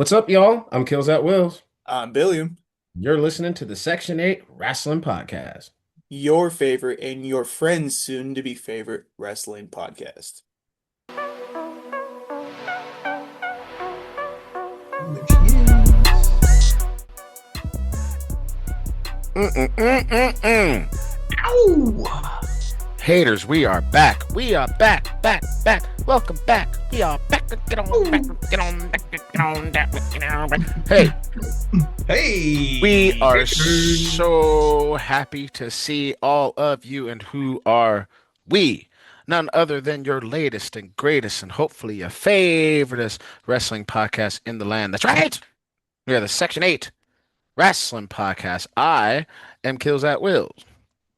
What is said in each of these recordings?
What's up, y'all? I'm Kills at Wills. I'm Billiam, You're listening to the Section 8 Wrestling Podcast. your favorite and your friend's soon to be favorite wrestling podcast. Oh, there she is. Mm-mm-mm-mm-mm. Ow! Haters, we are back. We are back, back, back. Welcome back. We are back. Get on back. Ooh. Get on back. Get on back. Get on back. Hey, we Hey, are haters. so happy to see all of you, and who are we? None other than your latest and greatest, and hopefully your favoriteest wrestling podcast in the land. That's right. We are the Section 8 Wrestling Podcast. I am Kills at Wills.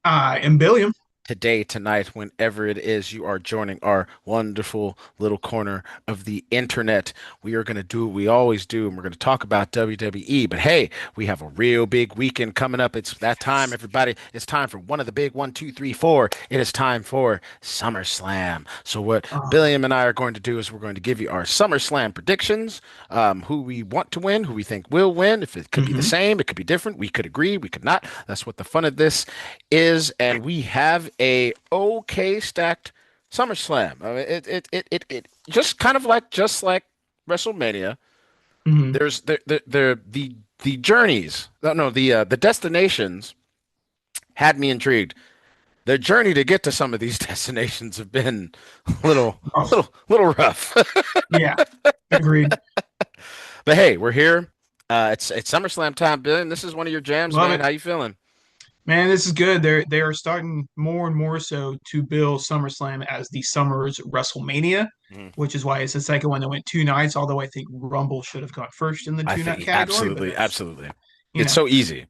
I am Billiam. Today, tonight, whenever it is you are joining our wonderful little corner of the internet, we are going to do what we always do, and we're going to talk about WWE. But hey, we have a real big weekend coming up. It's that time, everybody. It's time for one of the big one, two, three, four. It is time for SummerSlam. So what Oh, Billiam and I are going to do is we're going to give you our SummerSlam predictions, who we want to win, who we think will win. If it could be the hmm same, it could be different. We could agree, we could not. That's what the fun of this is, and we have a okay stacked SummerSlam. I mean, it just kind of like WrestleMania. hmm There's the journeys. No, the destinations had me intrigued. The journey to get to some of these destinations have been a Oh, little rough. yeah, agreed. But hey, we're here. It's SummerSlam time, Billy, and this is one of your jams, Love man. it. How you feeling? Man, this is good. They are starting more and more so to bill SummerSlam as the summer's WrestleMania, Mhm. which is why it's the second one that went 2 nights, although I think Rumble should have gone first in the I 2 night think category, but absolutely, that's, absolutely. you It's know, so easy.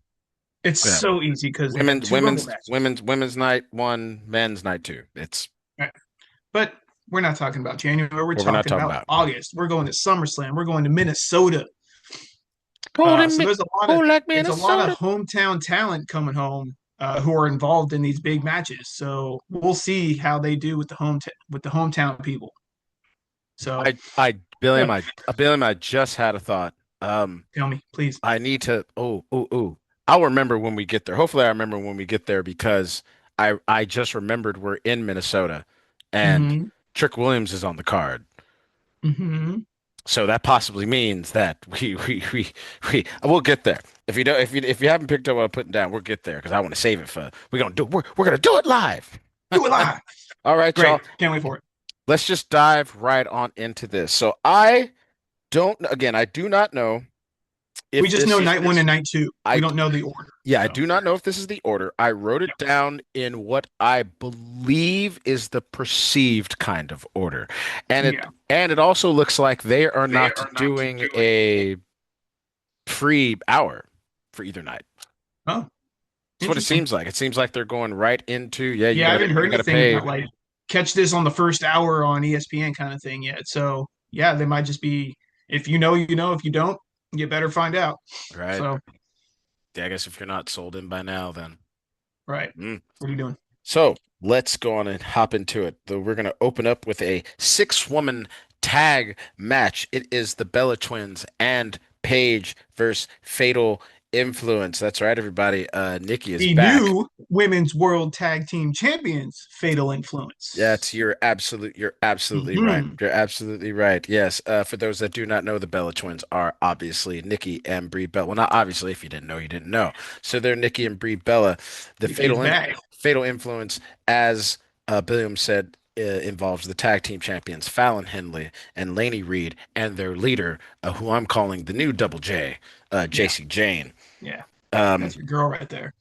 it's Yeah. so easy because they have Women's two Rumble women's matches. women's women's night one, men's night two. It's Right. But we're not talking about January. We're what we're not talking talking about about. August. We're going to SummerSlam. We're going to Minnesota. Golden So Mick, there's a lot of who like it's a lot of Minnesota? hometown talent coming home who are involved in these big matches. So we'll see how they do with the hometown people. So Billiam, yeah, I just had a thought. Um, tell me, please. I need to. Oh. I'll remember when we get there. Hopefully, I remember when we get there because I just remembered we're in Minnesota, and Mm-hmm. Trick Williams is on the card. Mm-hmm. So that possibly means that we we'll get there. If you don't, if you haven't picked up what I'm putting down, we'll get there because I want to save it for we're gonna do it live. Do it live. All right, Great. y'all. Can't wait for it. Let's just dive right on into this. So I do not know We if just this know is night one this. and night two. We I don't know the order. Yeah, I So do not know if this is the order. I wrote it yeah. down in what I believe is the perceived kind of order. And it Yeah. and it also looks like they are They not are not doing doing a a free hour for either night. oh, That's what it interesting. seems like. It seems like they're going right into, yeah, Yeah, I haven't heard you gotta anything pay. about like catch this on the first hour on ESPN kind of thing yet. So yeah, they might just be if you know, you know. If you don't, you better find out. Right. So Yeah, I guess if you're not sold in by now, then. right, Mm. what are you doing? So let's go on and hop into it. Though we're gonna open up with a six-woman tag match. It is the Bella Twins and Paige versus Fatal Influence. That's right, everybody. Nikki is The back. new women's world tag team champions, Fatal Influence. You're absolutely right. Hmm. You're absolutely right. Yes. For those that do not know, the Bella Twins are obviously Nikki and Brie Bella. Well, not obviously. If you didn't know, you didn't know. So they're Nikki and Brie Bella. The Nikki is back. Fatal Influence, as Billiam said, involves the tag team champions Fallon Henley and Laney Reed and their leader, who I'm calling the new Double J, Yeah, JC Jane. yeah, Um, that's your girl right there.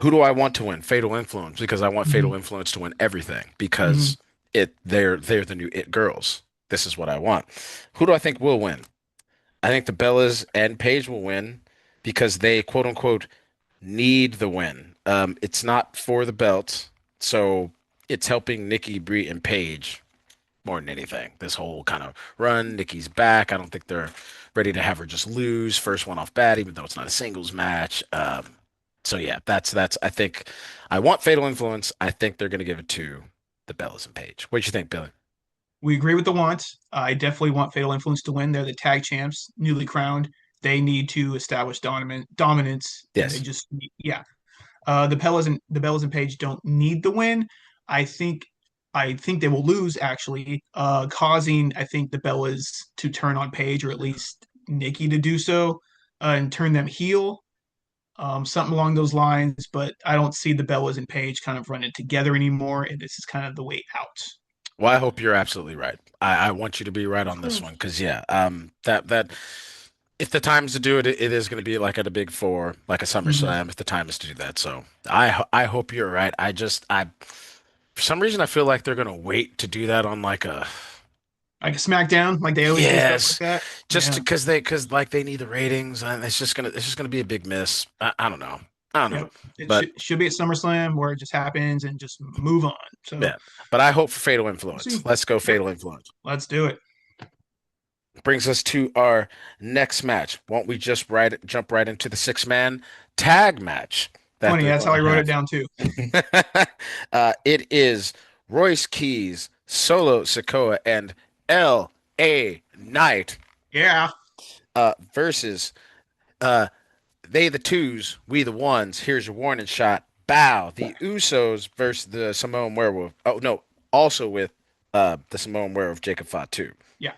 who do I want to win? Fatal Influence, because I want Hmm. Fatal Influence to win everything Hmm. because they're the new it girls. This is what I want. Who do I think will win? I think the Bellas and Paige will win because they quote unquote need the win. It's not for the belt, so it's helping Nikki, Brie, and Paige more than anything. This whole kind of run, Nikki's back. I don't think they're ready to have her just lose first one off bat, even though it's not a singles match. So yeah, that's. I think I want Fatal Influence. I think they're gonna give it to the Bellas and Paige. What do you think, Billy? we agree with the wants. I definitely want Fatal Influence to win. They're the tag champs, newly crowned. They need to establish dominance, and they Yes. just yeah. The Bellas and Page don't need the win. I think I think they will lose actually, causing I think the Bellas to turn on Page or at least Nikki to do so, and turn them heel, something along those lines. But I don't see the Bellas and Page kind of running together anymore, and this is kind of the way out. Well, I hope you're absolutely right. I want you to be right on this Cool. one because yeah, that if the time's to do it, it is going to be like at a big four, like a Mhm. SummerSlam. If the time is to do that, so I hope you're right. I for some reason I feel like they're going to wait to do that on like a Like a SmackDown, like they always do stuff like yes, that. just Yeah. because like they need the ratings and it's just gonna be a big miss. I don't know. I don't know. Yep. It But should be at SummerSlam where it just happens and just move on. So yeah, but I hope for Fatal we'll Influence. see. Let's go Yep. Fatal Influence. Let's do it. Brings us to our next match. Won't we just jump right into the six-man tag match that Funny, they're that's going how to I wrote it have? down too. It is Royce Keys, Solo Sikoa, and L.A. Knight Yeah. versus uh, they the twos, we the ones. Here's your warning shot. Bow. The Usos versus the Samoan Werewolf. Oh no, also with the Samoan Werewolf Jacob Fatu. Yeah.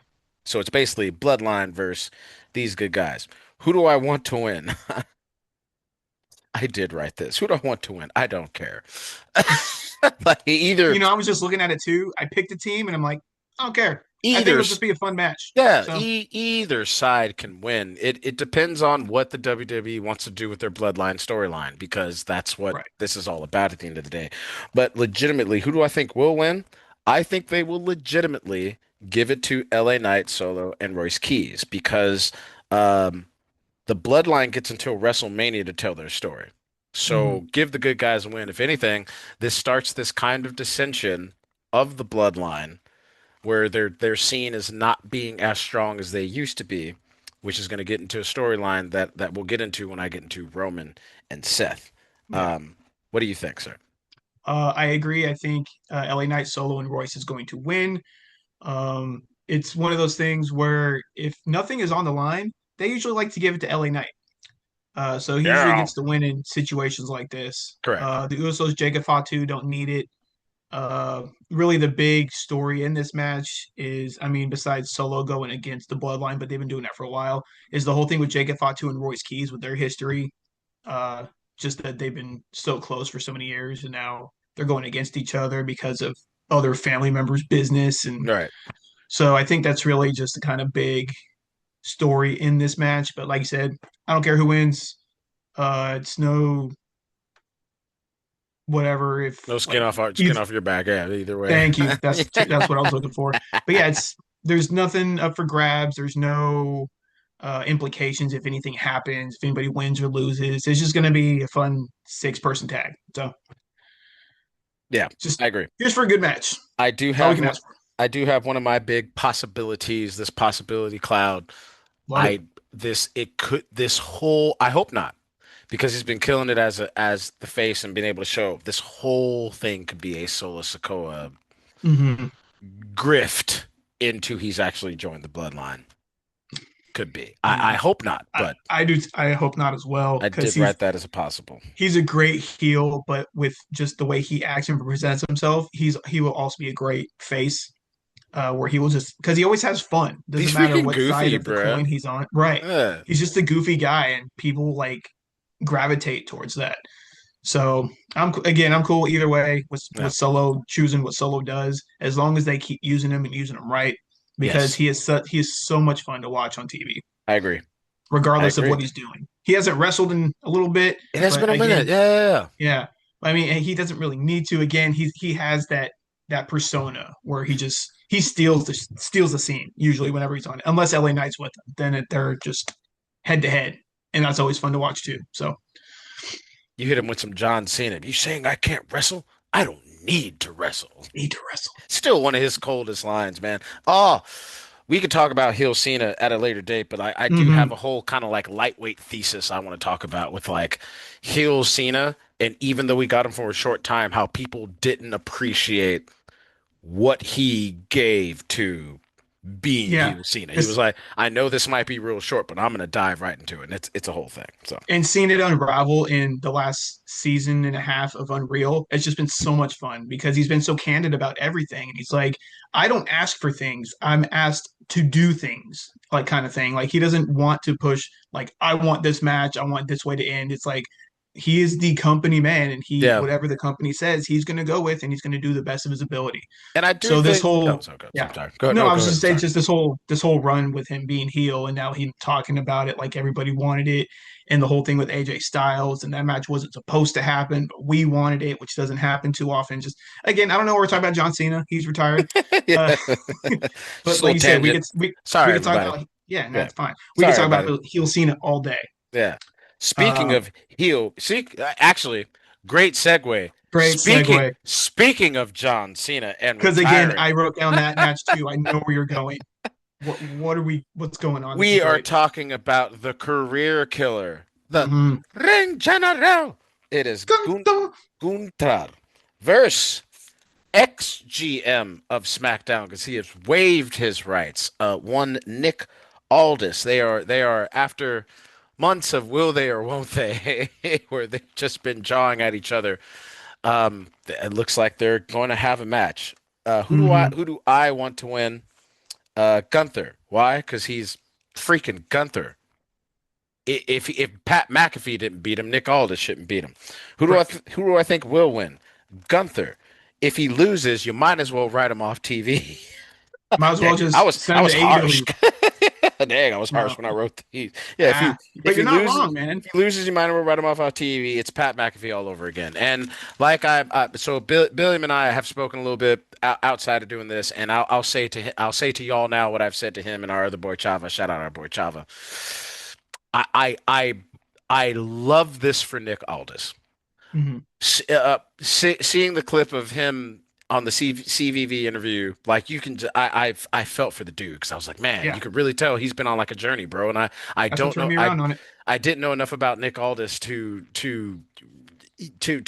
So it's basically Bloodline versus these good guys. Who do I want to win? I did write this. Who do I want to win? I don't care. Like either I was just looking at it too. I picked a team and I'm like, I don't care. I think either it'll just be a fun match. yeah, So, either side can win. It depends on what the WWE wants to do with their Bloodline storyline because that's what right. this is all about at the end of the day. But legitimately, who do I think will win? I think they will legitimately give it to LA Knight, Solo, and Royce Keys because um, the Bloodline gets until WrestleMania to tell their story. Mhm. So give the good guys a win. If anything, this starts this kind of dissension of the Bloodline where they're seen as not being as strong as they used to be, which is going to get into a storyline that we'll get into when I get into Roman and Seth. Yeah. Um, what do you think, sir? I agree. I think LA Knight, Solo, and Royce is going to win. It's one of those things where if nothing is on the line, they usually like to give it to LA Knight. So he usually Yeah. gets the win in situations like this. Correct. The Usos, Jacob Fatu don't need it. Really, the big story in this match is, I mean, besides Solo going against the Bloodline, but they've been doing that for a while, is the whole thing with Jacob Fatu and Royce Keys with their history. Uh, just that they've been so close for so many years, and now they're going against each other because of other family members' business. And Right. so I think that's really just the kind of big story in this match. But like you said, I don't care who wins. It's no whatever if No like skin off your back. Yeah, either way. thank you. That's what I was looking for. But yeah, it's there's nothing up for grabs. There's no implications if anything happens, if anybody wins or loses. It's just going to be a fun six-person tag. So Yeah, just I agree. here's for a good match. I do That's all we have can one. ask for. I do have one of my big possibilities, this possibility cloud. Love it. I this it could this whole I hope not because he's been killing it as the face and being able to show this whole thing could be a Solo Sokoa Hmm. grift into he's actually joined the bloodline. Could be. I Yeah, hope not, I, but I do. I hope not as well I because did write that as a possible. he's a great heel, but with just the way he acts and presents himself, he will also be a great face. Where he will just because he always has fun. Doesn't He's matter freaking what side goofy, of the coin bruh. he's on. Right. Yeah. He's just a goofy guy, and people like gravitate towards that. So I'm cool either way Yeah. with Solo choosing what Solo does, as long as they keep using him and using him right, because Yes. he is so much fun to watch on TV, I agree. I regardless of agree. what he's doing. He hasn't wrestled in a little bit, It has been but a minute. again, Yeah, yeah, yeah. yeah. I mean, he doesn't really need to. Again, he has that persona where he steals the scene usually whenever he's on it, unless LA Knight's with him. Then they're just head to head, and that's always fun to watch too. So You hit him with some John Cena. You saying I can't wrestle? I don't need to wrestle. need to wrestle. Still one of his coldest lines, man. Oh, we could talk about Hill Cena at a later date, but I do have Hmm. a whole kind of like lightweight thesis I want to talk about with like Hill Cena. And even though we got him for a short time, how people didn't appreciate what he gave to being Yeah. heel Cena. He was It's, like, I know this might be real short, but I'm gonna dive right into it. And it's a whole thing. So and seeing it unravel in the last season and a half of Unreal, it's just been so much fun because he's been so candid about everything. And he's like, I don't ask for things. I'm asked to do things, like kind of thing. Like he doesn't want to push, like, I want this match, I want this way to end. It's like he is the company man and he yeah. whatever the company says, he's gonna go with and he's gonna do the best of his ability. And I do So this think oh, whole so good. So I'm yeah. sorry. Go ahead. No, No, I go was ahead. just I'm saying sorry. just this whole run with him being heel and now he talking about it like everybody wanted it and the whole thing with AJ Styles and that match wasn't supposed to happen, but we wanted it, which doesn't happen too often. Just again, I don't know. We're talking about John Cena. He's retired. Yeah. Uh, Just but a like little you said, we tangent. could we Sorry, could talk everybody. about yeah, and Yeah. that's fine. We could Sorry, talk about everybody. heel Cena all day. Yeah. Speaking Uh, of heel, see, actually, great segue. Great Speaking segue. speaking of John Cena and Because again, retiring, I wrote down that match too. I know where you're going. What are we? What's going on? This is we are great. talking about the career killer, the Mm-hmm. Ring General. It is Gunther versus ex-GM of SmackDown because he has waived his rights. One Nick Aldis. They are after months of will they or won't they, where they've just been jawing at each other. It looks like they're going to have a match. Mm-hmm. Who do I want to win? Gunther. Why? Because he's freaking Gunther. If Pat McAfee didn't beat him, Nick Aldis shouldn't beat him. Correct. Who do I think will win? Gunther. If he loses, you might as well write him off TV. Might as Dang, well just send I him was to harsh. AEW. Dang, I was harsh No. when I wrote these. Yeah, But if you're he not loses wrong, man. if he loses, you might as well write him off TV. It's Pat McAfee all over again. And like so Billiam and I have spoken a little bit outside of doing this, and I'll say to y'all now what I've said to him and our other boy Chava. Shout out our boy Chava. I I I, I love this for Nick Aldis. Hmm. Seeing the clip of him on the CVV interview, like you can, I felt for the dude because I was like, man, Yeah, you could really tell he's been on like a journey, bro. And I that's what don't turned know, me around on it. I didn't know enough about Nick Aldis to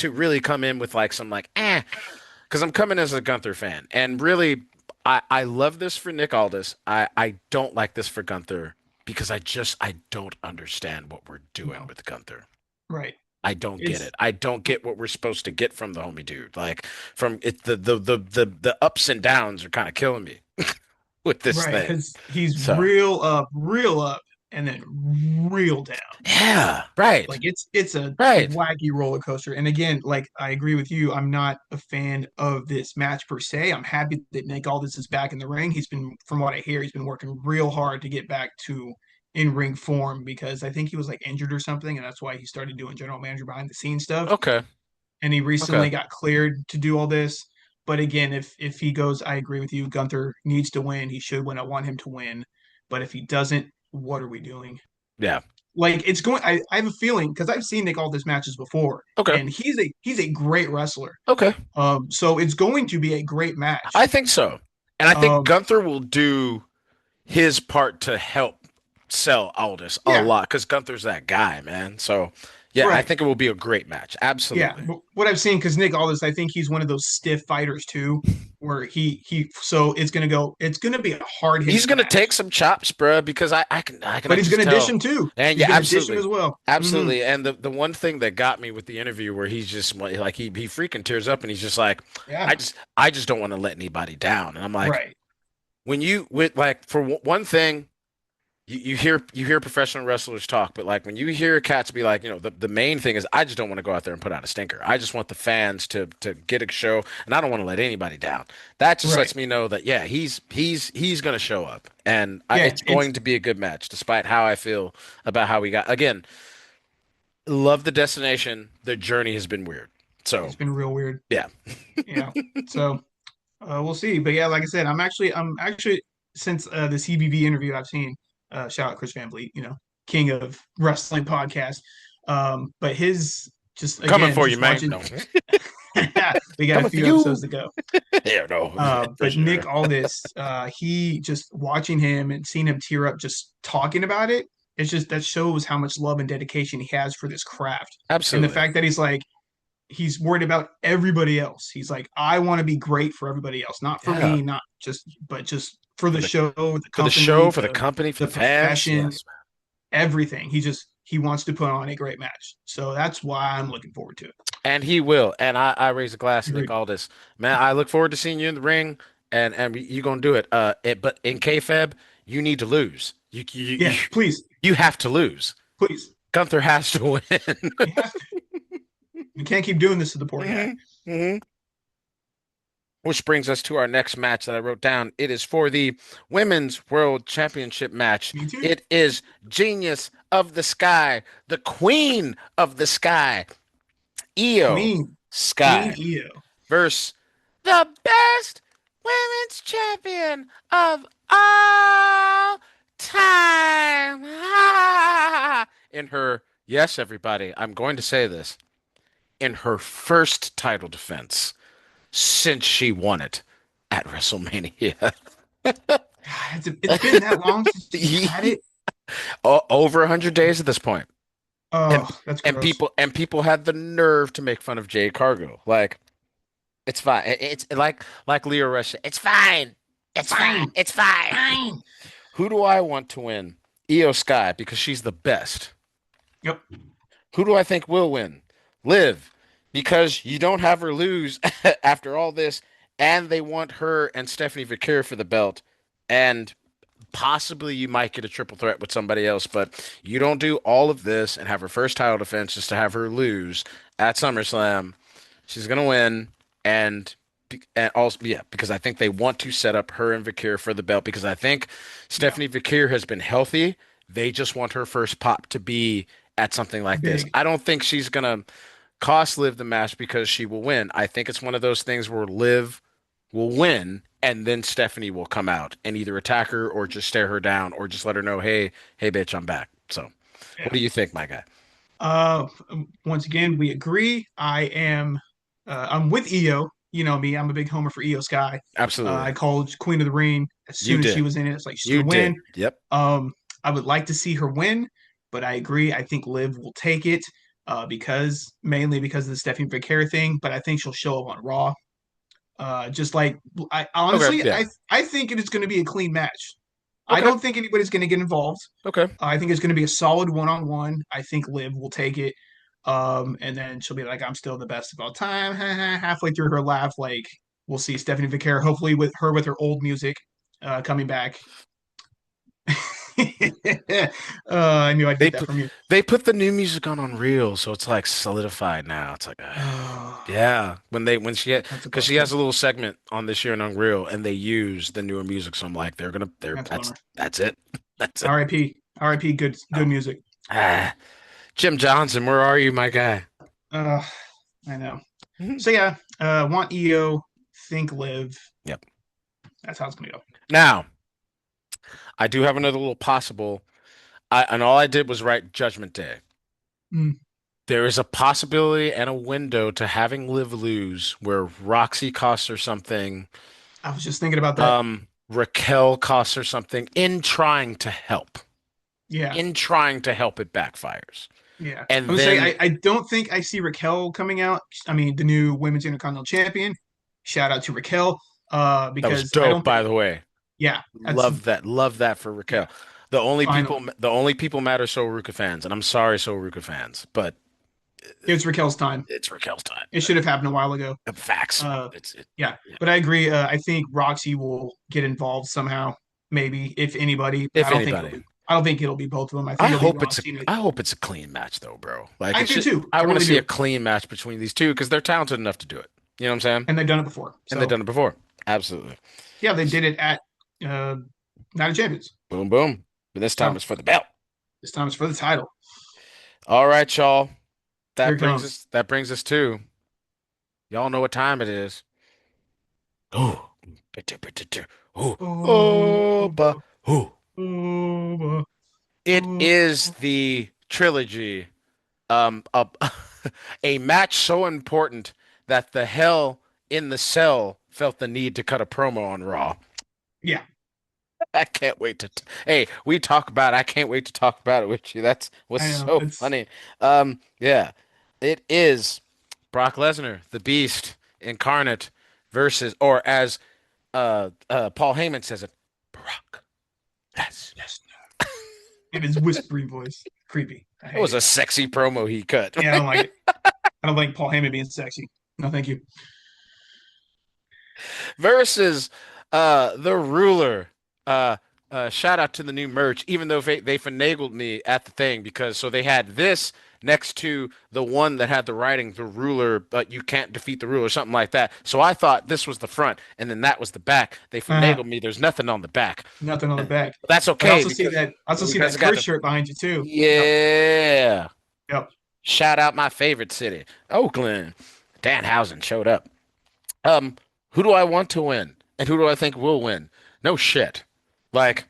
really come in with like some like because I'm coming as a Gunther fan, and really, I love this for Nick Aldis. I don't like this for Gunther because I don't understand what we're doing No, with Gunther. right. I don't get It's it. I don't get what we're supposed to get from the homie dude. Like from it, the ups and downs are kind of killing me with this right thing. because he's So real up, and then real down. yeah, right, Like it's a right. wacky roller coaster. And again, like I agree with you. I'm not a fan of this match per se. I'm happy that Nick Aldis is back in the ring. He's been, from what I hear, he's been working real hard to get back to in ring form because I think he was like injured or something, and that's why he started doing general manager behind the scenes stuff. Okay, And he okay, recently got cleared to do all this. But again, if he goes, I agree with you. Gunther needs to win. He should win. I want him to win. But if he doesn't, what are we doing? yeah, Like it's going. I have a feeling because I've seen Nick Aldis matches before, okay, and he's a great wrestler. okay. So it's going to be a great match. I think so, and I think Um, Gunther will do his part to help sell Aldis a yeah, lot because Gunther's that guy, man. So yeah, I right. think it will be a great match. Yeah, Absolutely. but what I've seen because Nick Aldis, I think he's one of those stiff fighters too, where he so it's gonna be a hard He's hitting gonna take match, some chops, bro, because I can but he's just gonna dish tell. him too. And He's yeah, gonna dish him absolutely, as well. Hmm. absolutely. And the one thing that got me with the interview where he's just like he freaking tears up and he's just like, Yeah, I just don't want to let anybody down. And I'm like, right. when you with like for one thing, you hear professional wrestlers talk, but like when you hear cats be like, the main thing is I just don't want to go out there and put out a stinker. I just want the fans to get a show, and I don't want to let anybody down. That just Right. lets me know that yeah, he's gonna show up, and Yeah, it's it's going to be a good match, despite how I feel about how we got. Again, love the destination. The journey has been weird. So it's been real weird. yeah, Yeah. So we'll see. But yeah, like I said, I'm actually since the CBV interview I've seen, shout out Chris Van Vliet, king of wrestling podcast. But his just coming again, for you, just man. watching. No, We got a coming for few episodes you. to go. Yeah, no, for But sure. Nick Aldis, he just watching him and seeing him tear up just talking about it. It's just that shows how much love and dedication he has for this craft. And the Absolutely. fact that he's like, he's worried about everybody else. He's like, I want to be great for everybody else, not for Yeah. me, not just, but just for For the the show, the for the show, company, for the company, for the the fans. profession, Yes. everything. He wants to put on a great match. So that's why I'm looking forward to it. And he will. And I raise a glass to Nick Agreed. Aldis. Man, I look forward to seeing you in the ring and you gonna do it. But in kayfabe, you need to lose. Yeah, please, You have to lose. please. Gunther has to win. We have to. We can't keep doing this to the poor guy. hmm hmm Which brings us to our next match that I wrote down. It is for the Women's World Championship match. Me too. It is Genius of the Sky, the Queen of the Sky, Io Queen Sky EO. versus the best women's champion of all time. In her, yes, everybody, I'm going to say this, in her first title defense since she won it at WrestleMania. God, it's been that long since she's had it. Over 100 days at this point. Oh, And that's gross. people had the nerve to make fun of Jade Cargill. Like, it's fine. It's like Leo Rush. It's fine. It's fine. Fine, It's fine. fine. Who do I want to win? Io Sky because she's the best. Yep, Who do I think will win? Liv because you don't have her lose after all this, and they want her and Stephanie Vicur for the belt, and possibly you might get a triple threat with somebody else, but you don't do all of this and have her first title defense just to have her lose at SummerSlam. She's gonna win, and and also yeah, because I think they want to set up her and Vicur for the belt because I think yeah, Stephanie Vicur has been healthy. They just want her first pop to be at something like this. big. I don't think she's gonna cost Liv the match because she will win. I think it's one of those things where Liv will win and then Stephanie will come out and either attack her or just stare her down or just let her know, hey, bitch, I'm back. So, what Yeah. do you think, my guy? Once again, we agree. I'm with EO. You know me, I'm a big homer for EO Sky. Absolutely. I called Queen of the Ring as You soon as she did. was in it. It's like she's You gonna did. win. Yep. Um, I would like to see her win, but I agree. I think Liv will take it because mainly because of the Stephanie Vicare thing. But I think she'll show up on Raw. Just like I Okay. honestly, Yeah. I think it is going to be a clean match. I Okay. don't think anybody's going to get involved. Okay. I think it's going to be a solid one-on-one. I think Liv will take it. And then she'll be like, I'm still the best of all time. Halfway through her laugh, like we'll see Stephanie Vicare, hopefully with her old music coming back. I knew I'd They get that put from you. they put the new music on Real, so it's like solidified now. It's like, Oh, yeah, when she had that's a because she has bummer. a little segment on this year in Unreal, and they use the newer music, so I'm like, they're That's a bummer. that's it, that's it. R.I.P. R.I.P. Good Oh, music. ah, Jim Johnson, where are you, my guy? Uh, I know. Mhm. So yeah, want EO, think Live. Yep. That's how it's gonna go. Now, I do have another little possible. And all I did was write Judgment Day. Mm, There is a possibility and a window to having Liv lose where Roxy costs her something, I was just thinking about that. Raquel costs her something in trying to help. Yeah, In trying to help, it backfires. yeah. I And would say then I don't think I see Raquel coming out. I mean, the new Women's Intercontinental Champion. Shout out to Raquel. that was Because I dope, don't by think. the way. Yeah, that's Love that. Love that for yeah. Raquel. Finally, The only people mad are Soul fans, and I'm sorry, Soul fans, but it's Raquel's time. it's Raquel's time. It should have happened a while ago. Facts. Uh, It's it. yeah, Yeah. but I agree. I think Roxy will get involved somehow. Maybe if anybody. If anybody. I don't think it'll be both of them. I I think it'll be hope it's a Roxy. And I hope it's a clean match though, bro. Like I it do should too. I I want to really see a do. clean match between these two because they're talented enough to do it. You know what I'm saying? And they've done it before. And they've So done it before. Absolutely. yeah, they did it at uh, Night of Champions. Boom, boom. But this time So it's for the belt. this time it's for the title. All right, y'all. Here it comes. That brings us to y'all know what time it is. Oh, oh, oh, Oh, but oh. oh, It oh. is the trilogy. A, a match so important that the Hell in the Cell felt the need to cut a promo on Raw. Yeah, I can't wait to. Hey, we talk about. I can't wait to talk about it with you. That's what's I know. so It's funny. Yeah, it is. Brock Lesnar, the Beast incarnate, versus, or as Paul Heyman says it, Brock Lesnar. Yes. In his whispering voice. Creepy. I It hate was it. a sexy promo he cut. Yeah, I don't like it. I don't like Paul Heyman being sexy. No, thank you. Versus the Ruler. Shout out to the new merch, even though they finagled me at the thing because so they had this next to the one that had the writing, the Ruler, but you can't defeat the Ruler, something like that. So I thought this was the front, and then that was the back. They Uh, finagled me. There's nothing on the back. Nothing on the back. But that's But I okay also see because that it got curse the shirt behind you too. Yep. yeah. Yep. Shout out my favorite city, Oakland. Danhausen showed up. Um, who do I want to win? And who do I think will win? No shit. Like,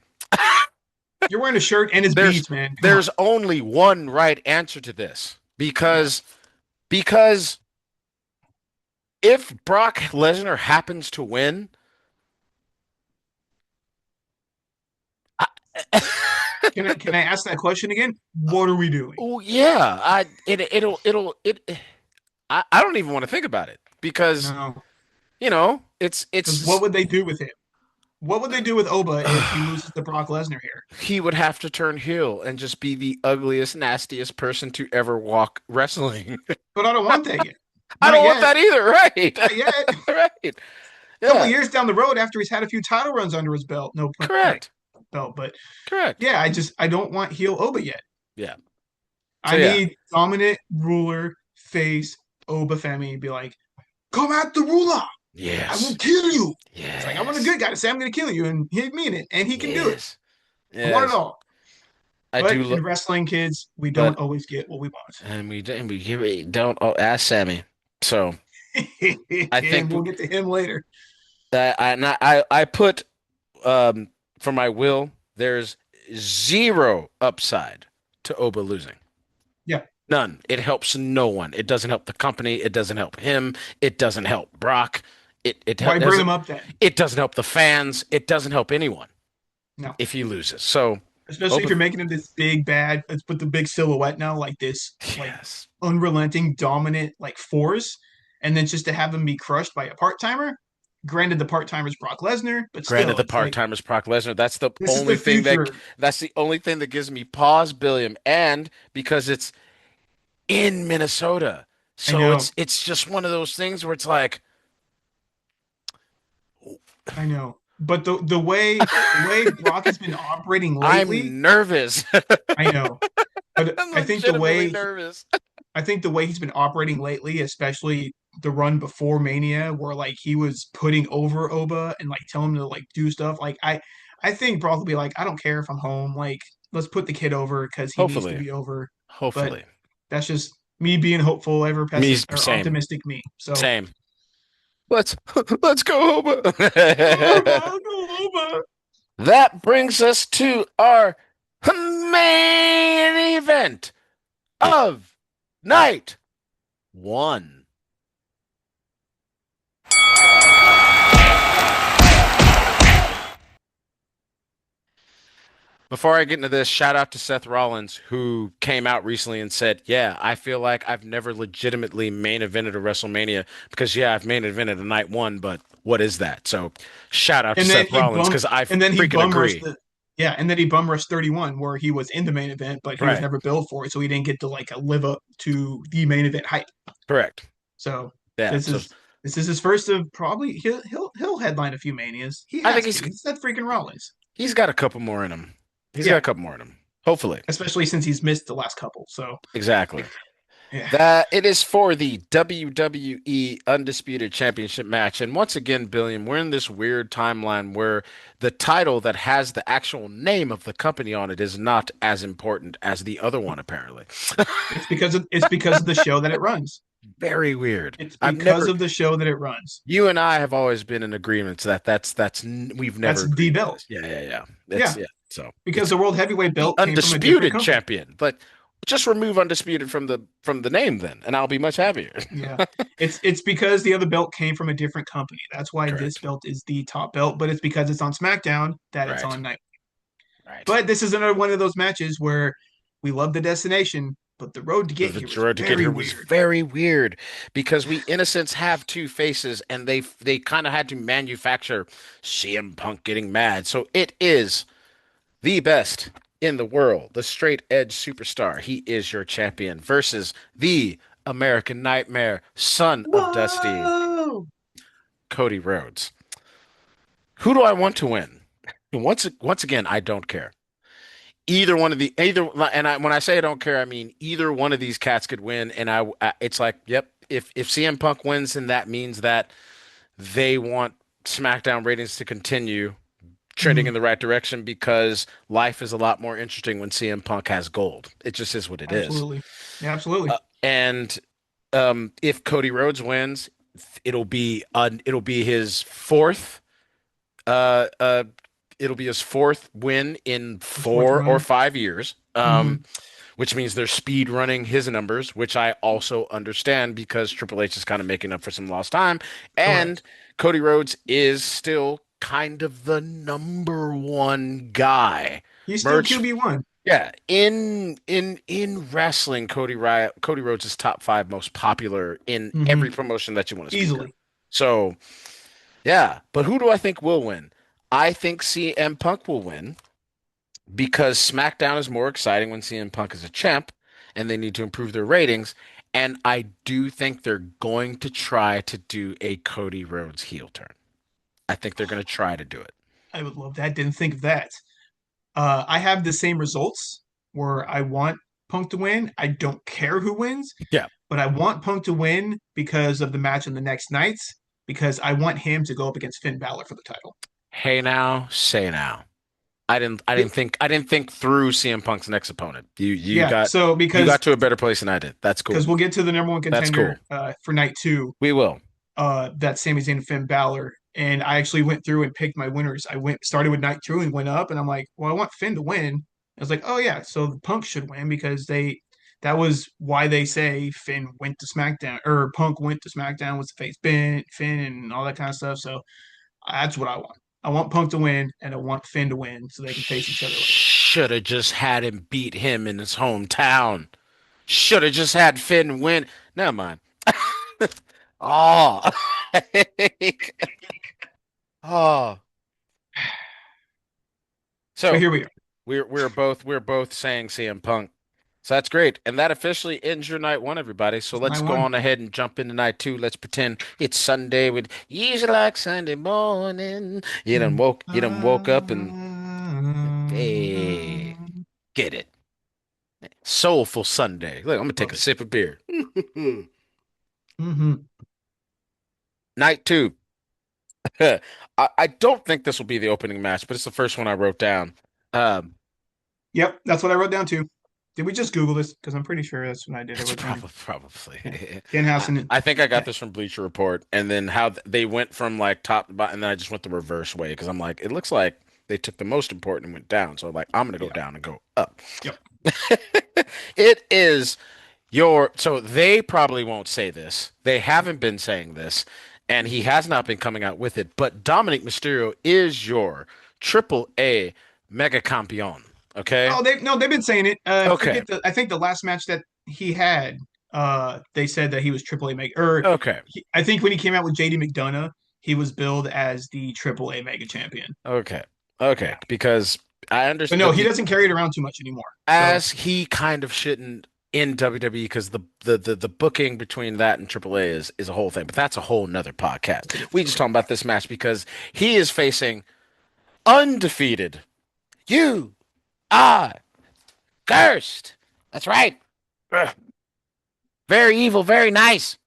You're wearing a shirt and his there's beads, man. Come on. there's only one right answer to this Yeah. because if Brock Lesnar happens to win, I, Can I ask that question again? What are we doing? oh yeah, I don't even want to think about it because No. it's Because what would they do with him? What would they do with Oba if he loses to Brock Lesnar here? he would have to turn heel and just be the ugliest, nastiest person to ever walk wrestling. But I don't want that yet. I Not don't want yet. that either, right? Not yet. Right. A couple Yeah, of years down the road after he's had a few title runs under his belt. No, correct. belt, but Correct. yeah, I don't want heel Oba yet. Yeah. So I yeah. need dominant ruler face Oba Femi and be like, come at the ruler. I will Yes. kill you. It's like I want a Yes. good guy to say I'm going to kill you, and he'd mean it, and he can do it. Yes. I want it Yes. all. I do But in look, wrestling, kids, we don't but always get what we want. and we don't ask Sammy. So I And think we'll get to him later. I put for my will. There's zero upside to Oba losing. Yeah. None. It helps no one. It doesn't help the company. It doesn't help him. It doesn't help Brock. Why bring him up then? It doesn't help the fans. It doesn't help anyone No. if he loses. So Especially if Oba, you're making him this big bad, let's put the big silhouette now, like this, like yes. unrelenting, dominant, like force, and then just to have him be crushed by a part timer. Granted, the part timer's Brock Lesnar, but Granted, still, the it's like part-timers Brock Lesnar. this is the future. That's the only thing that gives me pause, Billiam, and because it's in Minnesota, I so know, it's just one of those things where it's like I know. But the way Brock has been operating lately, I'm nervous. I know. But I'm legitimately nervous. I think the way he's been operating lately, especially the run before Mania, where like he was putting over Oba and like telling him to like do stuff. Like I think Brock will be like, I don't care if I'm home. Like let's put the kid over because he needs to Hopefully, be over. But hopefully. that's just me being hopeful, ever Me pessimist or same, optimistic me. So same. Let's let's go, Oba. Oba, go Oba. That brings us to our main event of night one. Before I get into this, shout out to Seth Rollins, who came out recently and said, yeah, I feel like I've never legitimately main evented a WrestleMania because, yeah, I've main evented a night one, but what is that? So shout out to And then Seth he Rollins bum because I and then he freaking bum rushed agree. the yeah, and then he bum rushed 31 where he was in the main event, but he was Right. never billed for it, so he didn't get to like live up to the main event hype. Correct. So Yeah. this So is this is his first of probably he'll headline a few manias. He I think has to. He's that freaking Rollins. he's got a couple more in him. He's got Yeah, a couple more in him. Hopefully. especially since he's missed the last couple. So Exactly. yeah, That it is for the WWE Undisputed Championship match. And once again, Billiam, we're in this weird timeline where the title that has the actual name of the company on it is not as important as the other one, apparently. it's because of the show that it runs. Very weird. It's I've because never, of the show that it runs. you and I have always been in agreement that we've never That's the agreed to belt. this. Yeah, yeah, yeah. Yeah, Yeah. So because it's the world heavyweight the belt came from a different undisputed company. champion, but just remove undisputed from the name then, and I'll be much happier. Yeah. It's because the other belt came from a different company. That's why this Correct. belt is the top belt, but it's because it's on SmackDown that it's Right. on night. Right. But this is another one of those matches where we love the destination, but the road to get The here was road to get very here was weird. very weird because we, in a sense, have two faces, and they kind of had to manufacture CM Punk getting mad. So it is the best in the world, the straight edge superstar. He is your champion versus the American Nightmare, son of Dusty, Whoa! Cody Rhodes. Who do I want to win? Once again, I don't care. Either one of the either and when I say I don't care, I mean either one of these cats could win, and it's like, yep, if CM Punk wins, then that means that they want SmackDown ratings to continue trending in Mhm. the right direction because life is a lot more interesting when CM Punk has gold. It just is what it is. Absolutely. Yeah, absolutely. And if Cody Rhodes wins, it'll be his fourth uh, uh, it'll be his fourth win in His fourth 4 or 5 years. hmm Which means they're speed running his numbers, which I also understand because Triple H is kind of making up for some lost time. And Correct. Cody Rhodes is still kind of the number one guy. He's still Merch, QB1. yeah. In wrestling, Cody Rhodes is top five most popular in every hmm promotion that you want to speak of. Easily. So yeah, but who do I think will win? I think CM Punk will win because SmackDown is more exciting when CM Punk is a champ and they need to improve their ratings. And I do think they're going to try to do a Cody Rhodes heel turn. I think they're going to try to do it. I would love that. Didn't think of that. I have the same results where I want Punk to win. I don't care who wins, Yeah. but I want Punk to win because of the match on the next night, because I want him to go up against Finn Balor for the title. Hey now, say now. It, I didn't think through CM Punk's next opponent. yeah, so You got because to a better place than I did. That's cool. we'll get to the number one That's contender cool. for night two. We will. That's Sami Zayn and Finn Balor. And I actually went through and picked my winners. I went started with night two and went up, and I'm like, well, I want Finn to win. I was like, oh yeah, so Punk should win because that was why they say Finn went to SmackDown or Punk went to SmackDown was to face Finn and all that kind of stuff. So that's what I want. I want Punk to win and I want Finn to win so they can face each other later. Should have just had him beat him in his hometown. Should have just had Finn win. Never mind. Oh. Oh. But So here we are. we're both saying CM Punk. So that's great. And that officially ends your night one, everybody. So That's let's night go one. on ahead and jump into night two. Let's pretend it's Sunday with usually like Sunday morning. You done woke up and hey, get it. Soulful Sunday. Look, I'm gonna take Love a it. sip of beer. hmm Night two. I don't think this will be the opening match, but it's the first one I wrote down. Um, Yep, that's what I wrote down too. Did we just Google this? Because I'm pretty sure that's what I did. I it's wrote down. Yeah. probably. Danhausen. I think I got Yeah. this from Bleacher Report, and then how they went from like top to bottom, and then I just went the reverse way because I'm like, it looks like they took the most important and went down. So I'm like, I'm gonna go Yeah. down and go up. Yep. It is so they probably won't say this. They haven't been saying this, and he has not been coming out with it. But Dominic Mysterio is your triple A mega campeon. Okay. Oh, they've been saying it. Okay. Forget I think the last match that he had, they said that he was Triple A Mega. Or Okay. I think when he came out with JD McDonough, he was billed as the Triple A Mega Champion. Okay. Okay. Yeah, Because I but no, understand he doesn't carry it around too much anymore. So as he kind of shouldn't in WWE because the booking between that and AAA is a whole thing. But that's a whole nother podcast. that's a different We just story. talking about this match because he is facing undefeated. You are cursed. That's right. Ugh. Very evil, very nice.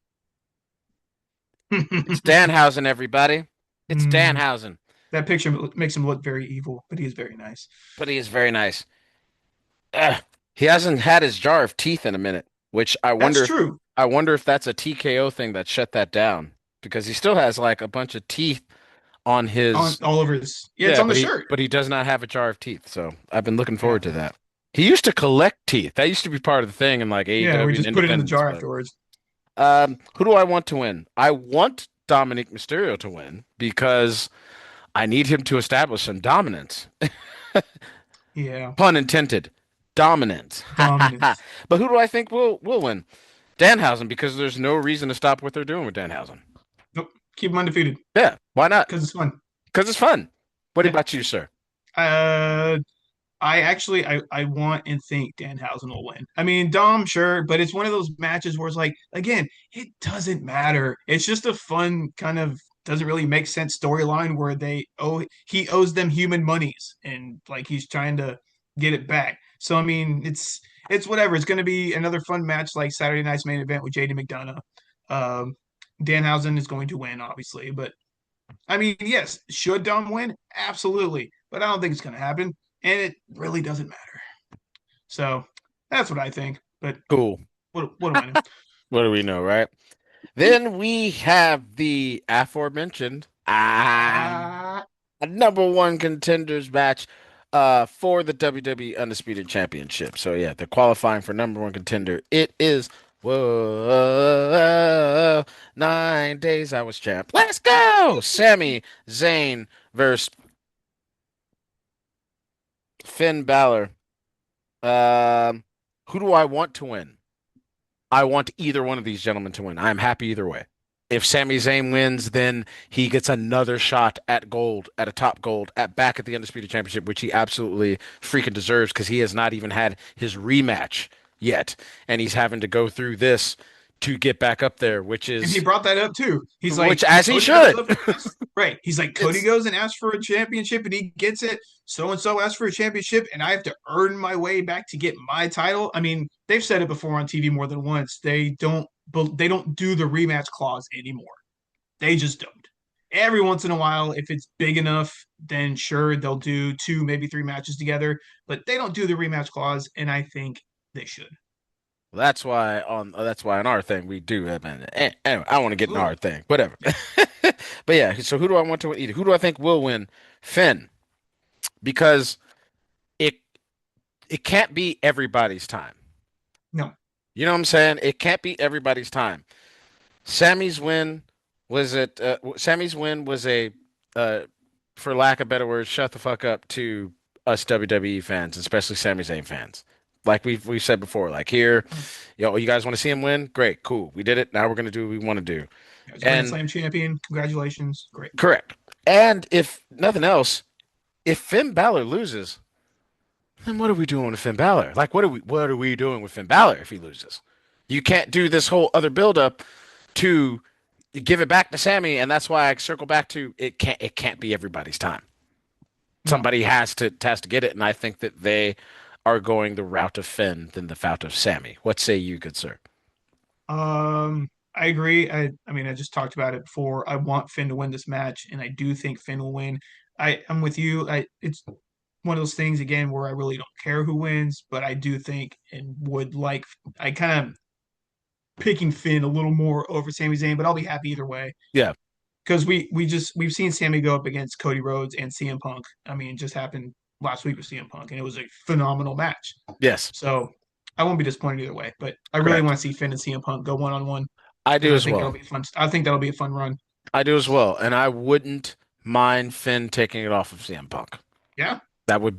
It's Danhausen, everybody. It's Hmm. Danhausen. That picture makes him look very evil, but he is very nice. But he is very nice. Ugh. He hasn't had his jar of teeth in a minute, which That's true. I wonder if that's a TKO thing that shut that down because he still has like a bunch of teeth on On his all over his, yeah, it's yeah, on the shirt. but he does not have a jar of teeth. So I've been looking Yeah, forward to that. He used to collect teeth. That used to be part of the thing in like yeah, we AEW and just put it in the independence, jar but afterwards. who do I want to win? I want Dominic Mysterio to win because I need him to establish some dominance. Yeah. Pun intended. Dominant. Ha ha ha. Dominance. But who do I think will win? Danhausen, because there's no reason to stop what they're doing with Danhausen. Nope. Keep them undefeated Yeah, why not? because it's fun. Because it's fun. What Yeah. about you, sir? Uh, I actually I want and think Danhausen will win. I mean, Dom, sure, but it's one of those matches where it's like, again, it doesn't matter. It's just a fun kind of doesn't really make sense storyline where he owes them human monies and like he's trying to get it back. So I mean, it's whatever. It's going to be another fun match like Saturday night's main event with JD McDonough. Um, Danhausen is going to win, obviously, but I mean, yes, should Dom win? Absolutely, but I don't think it's going to happen, and it really doesn't matter. So that's what I think. But Cool. what do I know? What do we know, right? Then we have the aforementioned Ah, a number one contenders match for the WWE Undisputed Championship. So yeah, they're qualifying for number one contender. It is whoa 9 days I was champ. Let's go! Sami Zayn versus Finn Balor. Um, who do I want to win? I want either one of these gentlemen to win. I'm happy either way. If Sami Zayn wins, then he gets another shot at gold, at a top gold, at back at the Undisputed Championship, which he absolutely freaking deserves because he has not even had his rematch yet. And he's having to go through this to get back up there, and he brought that up too. He's which like, as he Cody goes should. up and asks, right? He's like, Cody It's goes and asks for a championship, and he gets it. So and so asks for a championship, and I have to earn my way back to get my title. I mean, they've said it before on TV more than once. They don't do the rematch clause anymore. They just don't. Every once in a while, if it's big enough, then sure they'll do two, maybe three matches together. But they don't do the rematch clause, and I think they should. that's why on our thing we do it, man. Anyway, I want to get in Absolutely. our thing, whatever. Yeah. But yeah, so who do I want to win? Either who do I think will win? Finn, because it it can't be everybody's time. No. You know what I'm saying? It can't be everybody's time. Sammy's win Sammy's win was a uh for lack of better words, shut the fuck up to us WWE fans, especially Sami Zayn fans. Like we've said before, like here, you guys want to see him win? Great, cool. We did it. Now we're gonna do what we want to do. As Grand And Slam champion, congratulations. Great. correct. And if nothing else, if Finn Balor loses, then what are we doing with Finn Balor? Like what are we doing with Finn Balor if he loses? You can't do this whole other buildup to give it back to Sammy, and that's why I circle back to it can't be everybody's time. No. Somebody has to get it, and I think that they are going the route of Finn than the route of Sammy. What say you, good sir? I agree. I mean, I just talked about it before. I want Finn to win this match, and I do think Finn will win. I'm with you. It's one of those things again where I really don't care who wins, but I do think and would like I kind of picking Finn a little more over Sami Zayn, but I'll be happy either way Yeah. because we've seen Sammy go up against Cody Rhodes and CM Punk. I mean, it just happened last week with CM Punk, and it was a phenomenal match. Yes. So I won't be disappointed either way. But I really Correct. want to see Finn and CM Punk go one on one I because do as well. I think that'll be a fun run. I do as well, and I wouldn't mind Finn taking it off of CM Punk. Yeah, That would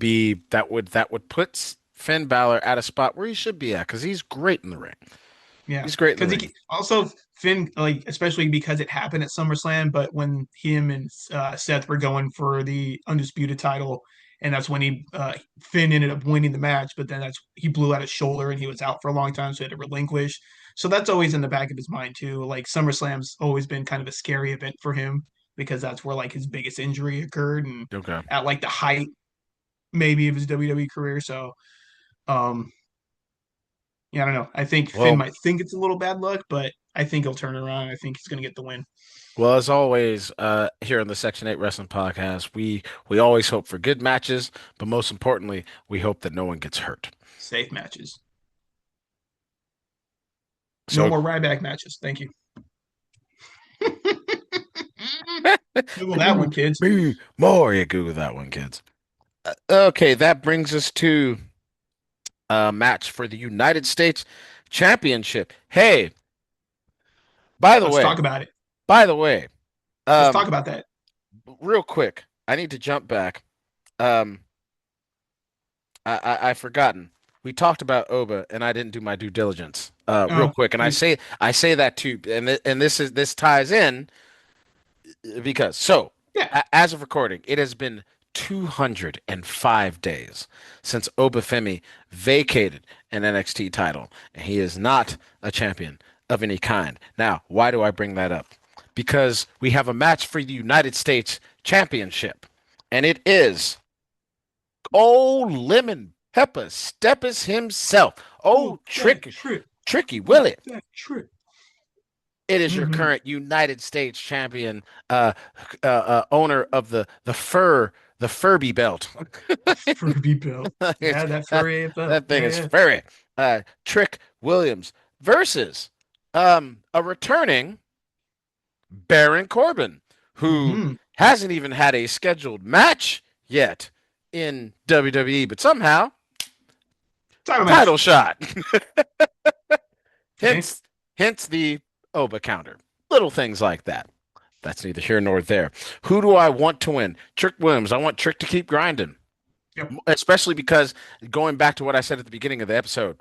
put Finn Balor at a spot where he should be at because he's great in the ring. yeah. He's great in the Because ring. he also Finn like especially because it happened at SummerSlam, but when him and Seth were going for the undisputed title, and that's when Finn ended up winning the match, but then he blew out his shoulder and he was out for a long time, so he had to relinquish. So that's always in the back of his mind too. Like SummerSlam's always been kind of a scary event for him because that's where like his biggest injury occurred and Okay. at like the height maybe of his WWE career. So um yeah, I don't know. I think Finn Well, might think it's a little bad luck, but I think he'll turn it around. I think he's going to get the win. well, as always, here on the Section 8 Wrestling Podcast, we always hope for good matches, but most importantly, we hope that no one gets hurt. Safe matches. No So more Ryback matches. Thank you. Google that one, do kids. me more. Yeah, Google that one, kids. Okay, that brings us to a match for the United States Championship. Hey, by the Let's way, talk about it. by the way, Let's um, talk about that. real quick, I need to jump back. Um, I've forgotten. we talked about Oba, and I didn't do my due diligence. Real Oh, quick, and please. I say that too, and this ties in because Yeah. as of recording, it has been 205 days since Obafemi vacated an NXT title, and he is not a champion of any kind. Now, why do I bring that up? Because we have a match for the United States Championship, and it is old Lemon Pepper Steppers himself. Fuck Oh, that trip. Tricky Fuck Willie. that trip. It is your Mm-hmm. current United States champion, owner of the Furby belt. The Furby belt. It's- Yeah, that that furry belt. that thing Yeah, is yeah. furry. Trick Williams versus a returning Baron Corbin, who Mm-hmm. hasn't even had a scheduled match yet in WWE, but somehow Title match. title shot. Okay. hence, hence the Oba counter. Little things like that. That's neither here nor there. Who do I want to win? Trick Williams. I want Trick to keep grinding, Yep. especially because going back to what I said at the beginning of the episode,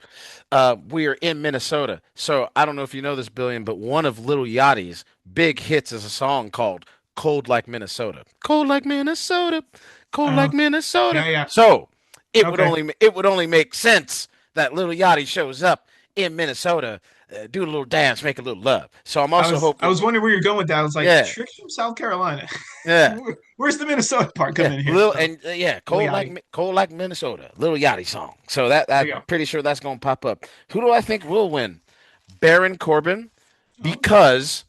we are in Minnesota. So I don't know if you know this, Billion, but one of Little Yachty's big hits is a song called Cold Like Minnesota. Cold like Minnesota. Cold Uh, like Minnesota. yeah, yeah. So Okay. it would only make sense that Little Yachty shows up in Minnesota, do a little dance, make a little love. So I'm also I hoping, was wondering where you're going with that. I was like, yeah, Trick from South Carolina. yeah. Where's the Minnesota part Yeah, coming in here? little So, and yeah, Lil Yachty. cold like Minnesota, Little Yachty song. So that There I'm you go. pretty sure that's gonna pop up. Who do I think will win? Baron Corbin, Okay. because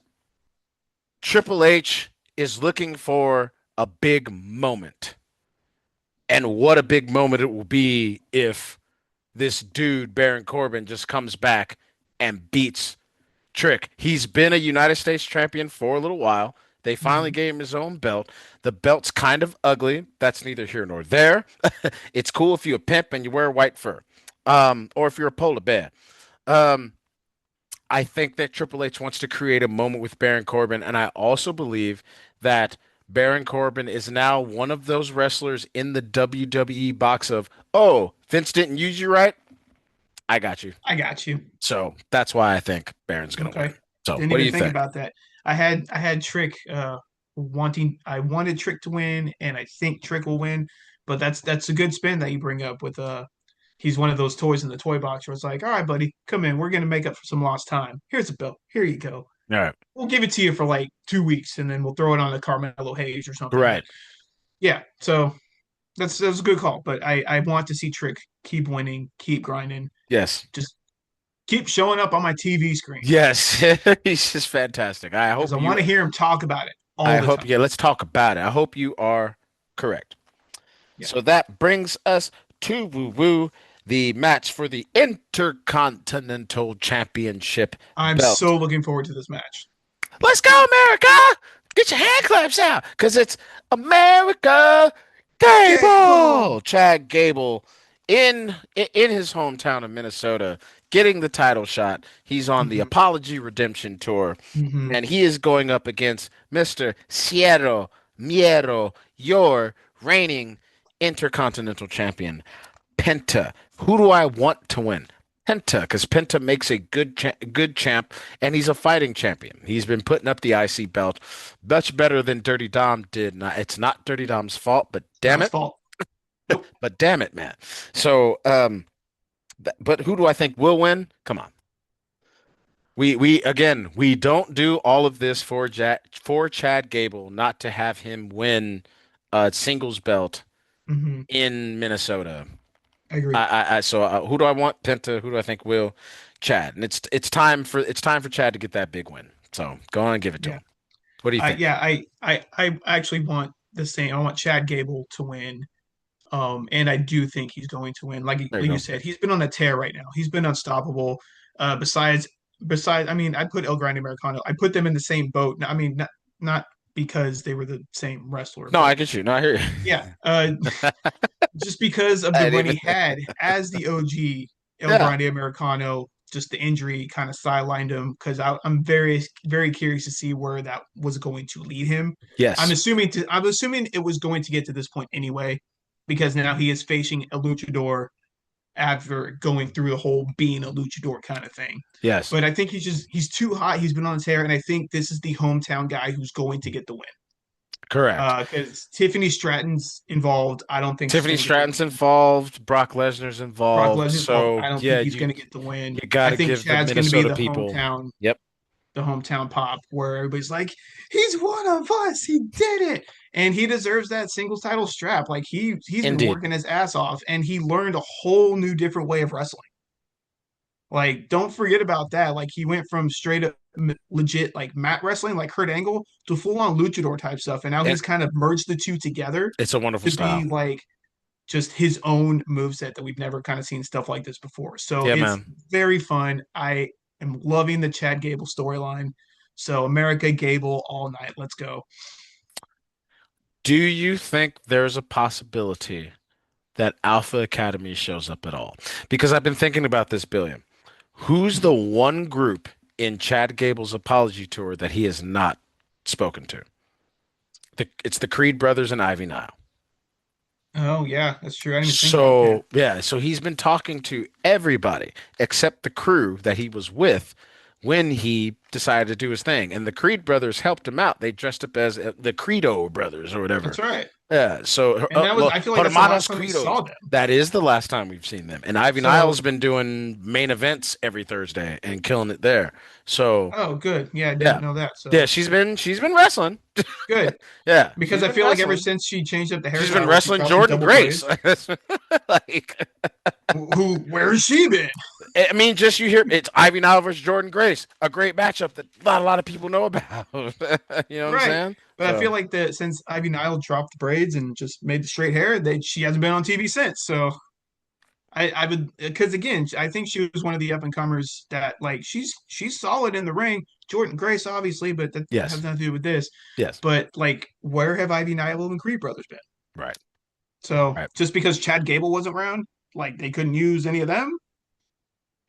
Triple H is looking for a big moment, and what a big moment it will be if this dude Baron Corbin just comes back and beats Trick. He's been a United States champion for a little while. They finally Mhm. gave him his own belt. The belt's kind of ugly. That's neither here nor there. It's cool if you're a pimp and you wear white fur, or if you're a polar bear. Um, I think that Triple H wants to create a moment with Baron Corbin, and I also believe that Baron Corbin is now one of those wrestlers in the WWE box of, oh, Vince didn't use you right. I got you. I got you. So that's why I think Baron's gonna Okay. win. So Didn't what do even you think think? about that. I had Trick I wanted Trick to win and I think Trick will win, but that's a good spin that you bring up with he's one of those toys in the toy box where it's like, all right, buddy, come in. We're gonna make up for some lost time. Here's a belt. Here you go. All right. We'll give it to you for like 2 weeks and then we'll throw it on the Carmelo Hayes or something. But Right. yeah, so that's a good call. But I want to see Trick keep winning, keep grinding, Yes. just keep showing up on my TV screen Yes. He's just fantastic. because I want to hear him talk about it all the time. Yeah, let's talk about it. I hope you are correct. Yeah. So that brings us to Woo Woo, the match for the Intercontinental Championship I'm belt. so looking forward to this match. Let's go, America! Get your hand claps out, because it's America Gable. Gable! Chad Gable in his hometown of Minnesota, getting the title shot. He's on the Hmm. Apology Redemption Tour, Hmm. and he is going up against Mr. Cierro Miero, your reigning Intercontinental Champion, Penta. Who do I want to win? Penta, because Penta makes a good champ, and he's a fighting champion. He's been putting up the IC belt much better than Dirty Dom did. Now, it's not Dirty Dom's fault, but Not damn his it, fault. Nope. man. So, but who do I think will win? Come on. We again, we don't do all of this for Chad Gable, not to have him win a singles belt Hmm. in Minnesota. I agree. So who do I want? Penta. Who do I think will? Chad. And it's time for Chad to get that big win. So go on and give it to Yeah. him. What do you think? Yeah. I actually want the same. I want Chad Gable to win. And I do think he's going to win. There you Like you go. said, he's been on a tear right now. He's been unstoppable. Besides, I mean, I put El Grande Americano. I put them in the same boat. I mean, not because they were the same wrestler, No, I but get you. No, I hear yeah, you. just because of the I run didn't he even. had as the OG El Yeah. Grande Americano. Just the injury kind of sidelined him because I'm very curious to see where that was going to lead him. Yes. I'm assuming it was going to get to this point anyway, because now he is facing a luchador after going through the whole being a luchador kind of thing. Yes, But I think he's too hot. He's been on his hair, and I think this is the hometown guy who's going to get the win. correct. Because Tiffany Stratton's involved. I don't think she's Tiffany going to get the Stratton's win. involved. Brock Lesnar's Brock involved. Lesnar's involved. So I don't think yeah, he's you going to get the win. you got I to think give the Chad's going to be Minnesota people. Yep, the hometown pop, where everybody's like, "He's one of us. He did it." And he deserves that singles title strap. Like he's been indeed. working his ass off, and he learned a whole new different way of wrestling. Like, don't forget about that. Like, he went from straight up legit like mat wrestling, like Kurt Angle, to full on luchador type stuff, and now And he's kind of merged the two together it's a wonderful to style. be like just his own moveset that we've never kind of seen stuff like this before. So Yeah, it's man. very fun. I am loving the Chad Gable storyline. So America Gable all night. Let's go. Do you think there's a possibility that Alpha Academy shows up at all? Because I've been thinking about this, Billion. Who's the one group in Chad Gable's apology tour that he has not spoken to? It's the Creed brothers and Ivy Nile. Oh yeah, that's true. I didn't even think about that. So, yeah, so he's been talking to everybody except the crew that he was with when he decided to do his thing. And the Creed brothers helped him out. They dressed up as the Credo brothers or whatever. That's right. Yeah, so And that was I feel like that's the Hermanos last time we saw Credos. them. That is the last time we've seen them. And Ivy Nile's So been doing main events every Thursday and killing it there. So, oh good. Yeah, I didn't yeah. know that. Yeah, So she's been wrestling. good. Yeah, Because she's I been feel like ever wrestling. since she changed up the She's been hairstyle where she wrestling dropped the Jordan double Grace. braids, Like, where's she been? I mean, just you hear it's Ivy Nile versus Jordan Grace, a great matchup that not a lot of people know about. You know what I'm Right. saying? But I feel So, like that since Ivy Nile dropped the braids and just made the straight hair, that she hasn't been on TV since. So I would because again, I think she was one of the up and comers that like she's solid in the ring. Jordan Grace, obviously, but that has yes, nothing to do with this. yes, But like, where have Ivy Nile and Creed brothers been? right, So right. just because Chad Gable wasn't around, like they couldn't use any of them.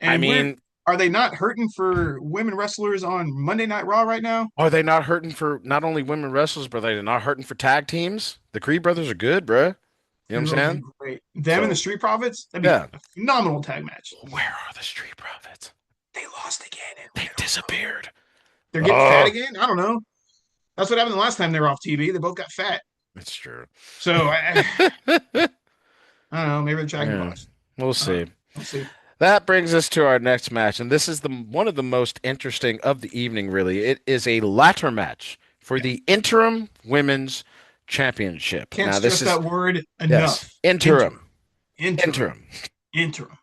I And we're mean, are they not hurting for women wrestlers on Monday Night Raw right now? are they not hurting for not only women wrestlers, but they're not hurting for tag teams? The Creed brothers are good, bruh. You know Creed what I'm brothers saying? are great. Them and the So, Street Profits, that'd be yeah. a phenomenal tag match. Where are the Street Profits? They lost again, and we They don't know. disappeared. They're getting fat Oh, again. I don't know. That's what happened the last time they were off TV. They both got fat. it's true. So I don't know. Maybe they're Yeah, Jaguars. we'll I don't see. know. We'll see. That brings us to our next match, and this is the one of the most interesting of the evening, really. It is a ladder match for Yeah. the interim women's championship. Can't Now, this stress is that word yes, enough. interim, Interim. Interim. interim. Interim.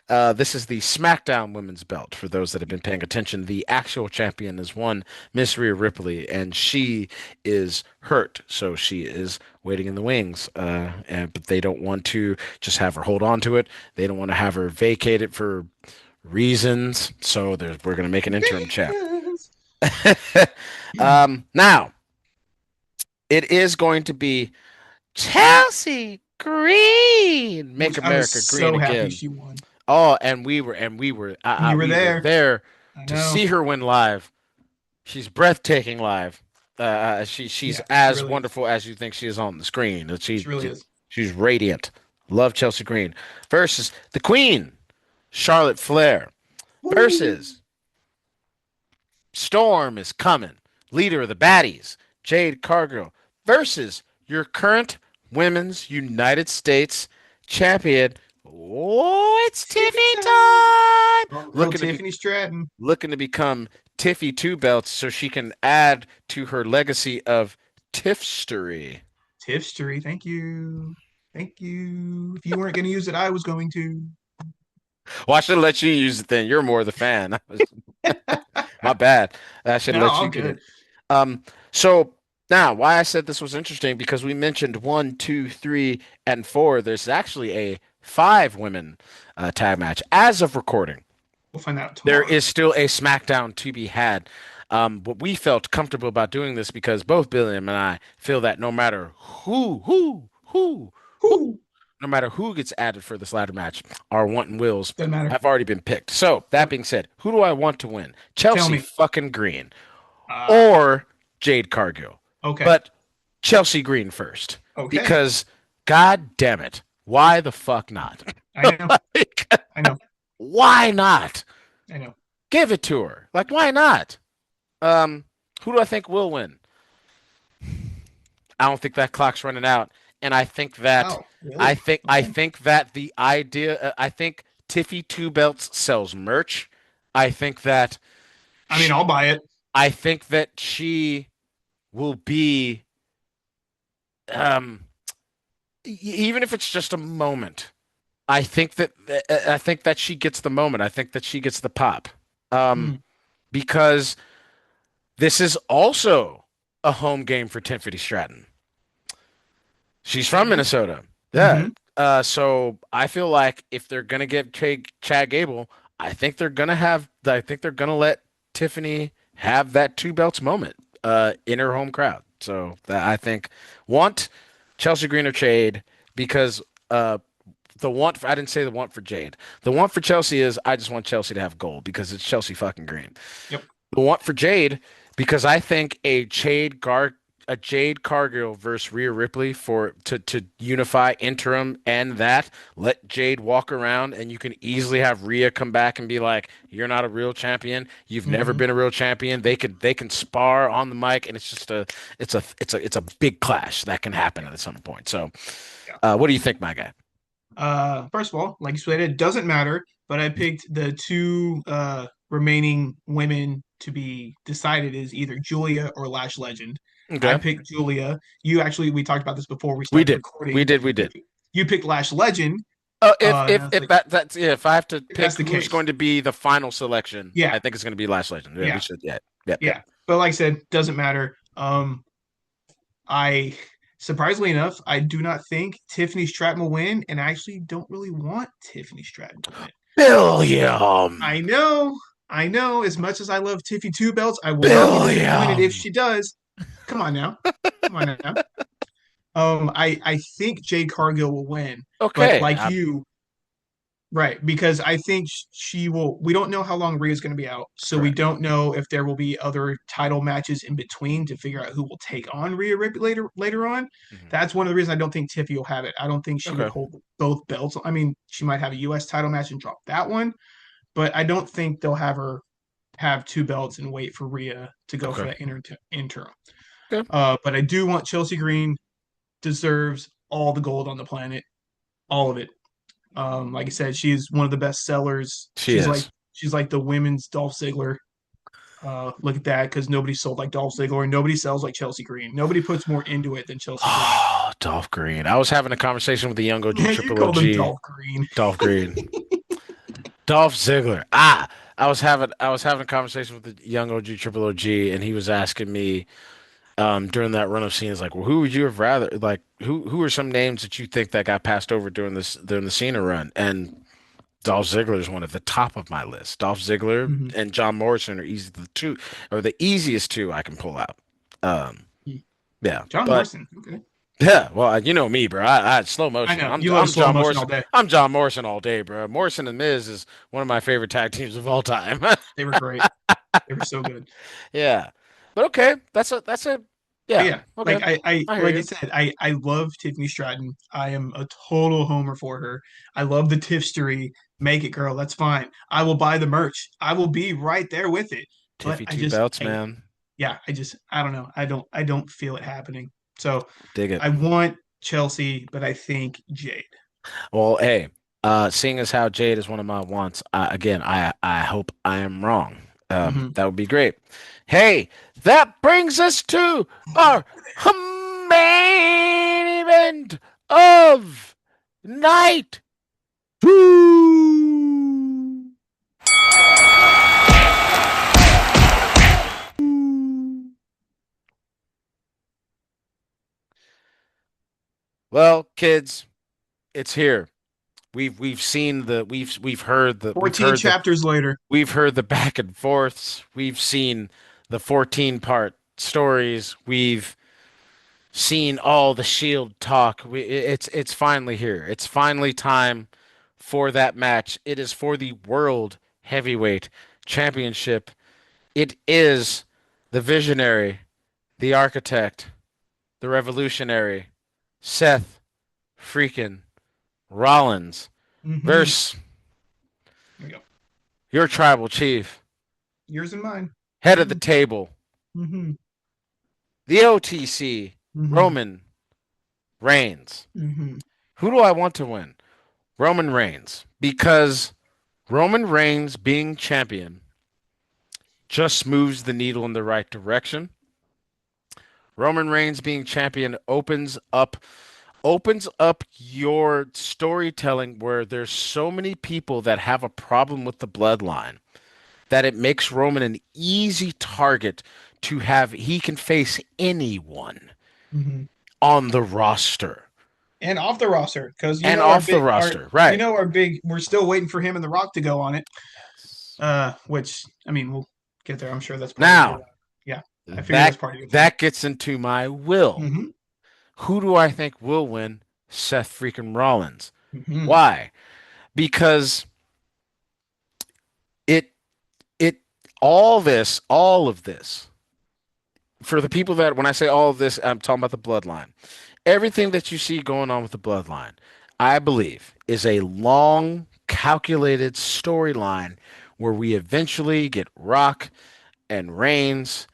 This is the SmackDown Women's Belt. For those that have been paying attention, the actual champion is one Miss Rhea Ripley, and she is hurt, so she is waiting in the wings. But they don't want to just have her hold on to it. They don't want to have her vacate it for reasons. So we're going to make an interim champ. Yes. Now it is going to be Chelsea Green, make Which I was America green so happy again. she won. Oh, and You were we were there. there I to know. see her win live. She's breathtaking live. She's Yeah, she as really is. wonderful as you think she is on the screen. She really is. She's radiant. Love Chelsea Green versus the Queen, Charlotte Flair Woo. versus Storm is coming, leader of the baddies, Jade Cargill versus your current women's United States champion. Oh, it's Tiffy Tiffy time. time! Oh, little Tiffany Stratton. Looking to become Tiffy two belts so she can add to her legacy of Tiffstery. Tiffstory. Thank you. Thank you. If you weren't going to use it, I was going to. Well, I should let you use it then. You're more the fan. My bad. I should No, let all you get it. good. Um, so now why I said this was interesting because we mentioned one, two, three, and four. There's actually a five women tag match as of recording. We'll find out There tomorrow. is still a SmackDown to be had. But we felt comfortable about doing this because both Billiam and I feel that no matter Whew. no matter who gets added for this ladder match, our want and wills Doesn't matter. have already been picked. So that Yep. being said, who do I want to win? Tell Chelsea me. fucking Green Uh, or Jade Cargill? okay. But Chelsea Green first Okay. because God damn it, Why the fuck not? I know. Like, I know. why not? I know. Give it to her. Like, why not? Um, who do I think will win? I don't think that clock's running out, and Wow. Really? I Okay. think that the idea I think Tiffy Two Belts sells merch. I think that I mean, I'll she buy it. I think that she will be um even if it's just a moment. I think that she gets the moment. I think that she gets the pop. Um Mm, because this is also a home game for Tiffany Stratton. She's from okay. Minnesota. Yeah. Mm-hmm. So I feel like if they're gonna get Chad Gable, I think they're gonna let Tiffany have that two belts moment in her home crowd. So that I think want Chelsea Green or Jade because the want for, I didn't say the want for Jade. The want for Chelsea is I just want Chelsea to have gold because it's Chelsea fucking Green. Yep. The want for Jade because I think a Jade Cargill versus Rhea Ripley for to unify interim and that let Jade walk around and you can easily have Rhea come back and be like, "You're not a real champion. You've never Mm-hmm. been a real champion." They can spar on the mic and it's just it's a big clash that can happen at some point. So, Yeah. what do you think, my guy? First of all, like you said, it doesn't matter, but I picked the two remaining women to be decided is either Julia or Lash Legend. I Okay, picked Julia. We talked about this before we we started did, recording. we You, did. you picked Lash Legend. And I was If like, that's yeah, if I have to if that's pick the who's going case, to be the final selection, yeah, I think it's going to be Last Legend. Yeah, we yeah, should. Yeah, yep, yep. yeah. But like I said, doesn't matter. I surprisingly enough, I do not think Tiffany Stratton will win, and I actually don't really want Tiffany Stratton to win. Billiam, I know, I know. As much as I love Tiffy Two Belts, I will not be disappointed if Billiam. she does. Come on now, come on now. I think Jade Cargill will win, but Okay, like you, right? Because I think she will. We don't know how long Rhea's going to be out, so we correct. don't know if there will be other title matches in between to figure out who will take on Rhea Ripley later on. Mhm. That's one of the reasons I don't think Tiffy will have it. I don't think she would Okay, hold both belts. I mean, she might have a U.S. title match and drop that one, but I don't think they'll have her have two belts and wait for Rhea to go for okay, that interim. okay. But I do want Chelsea Green deserves all the gold on the planet, all of it. Like I said, she's one of the best sellers. She is. She's like the women's Dolph Ziggler. Look at that, because nobody sold like Dolph Ziggler, and nobody sells like Chelsea Green. Nobody puts more into it than Chelsea Green. Oh, Dolph Green. I was having a conversation with the young OG You Triple called him OG, Dolph Green. Dolph Green. Dolph Ziggler. I was having a conversation with the young OG Triple OG, and he was asking me during that run of scenes like, well, who would you have rather like who are some names that you think that got passed over during the Cena run? And Dolph Ziggler is one at the top of my list. Dolph Ziggler Mhm. and John Morrison are the easiest two I can pull out. Um, yeah, John but Morrison. Okay. yeah, well, you know me, bro. I slow I motion. know. You love slow motion all Morrison. day. I'm John Morrison all day, bro. Morrison and Miz is one of my favorite tag teams of all time. They were great. They were so good. Yeah, but okay, that's a But yeah. yeah, Okay, I hear like I you. said, I love Tiffany Stratton. I am a total homer for her. I love the Tiffstery. Make it, girl. That's fine. I will buy the merch. I will be right there with it. But Tiffy two belts, I man. yeah, I don't know. I don't feel it happening. So Dig it. I want Chelsea, but I think Jade. Well, hey, seeing as how Jade is one of my wants, again, I hope I am wrong. Hmm. That would be great. Hey, that brings us to our main event of night two. Well, kids, it's here. We've seen the we've 14 heard the chapters later. we've heard the back and forths. We've seen the 14 part stories. We've seen all the Shield talk. It's finally here. It's finally time for that match. It is for the World Heavyweight Championship. It is the visionary, the architect, the revolutionary, Seth freaking Rollins Mm-hmm. versus There you go. your tribal chief, Yours and mine. head of the Mm-hmm. table, Mm-hmm. the OTC, Mm-hmm. Roman Reigns. Mm-hmm. Who do I want to win? Roman Reigns. Because Roman Reigns being champion just moves the needle in the right direction. Roman Reigns being champion opens up your storytelling where there's so many people that have a problem with the bloodline that it makes Roman an easy target to have he can face anyone Mm-hmm. on the roster And off the roster, because and off the roster. Right. we're still waiting for him and The Rock to go on it. Which I mean, we'll get there. I'm sure that's part of your, Now, yeah. I figure that's that part of your thing. that gets into my will. Mm-hmm. Who do I think will win? Seth freaking Rollins. Mm-hmm. Why? Because it it all of this for the people that when I say all of this, I'm talking about the bloodline. Everything that you see going on with the bloodline, I believe, is a long, calculated storyline where we eventually get Rock and Reigns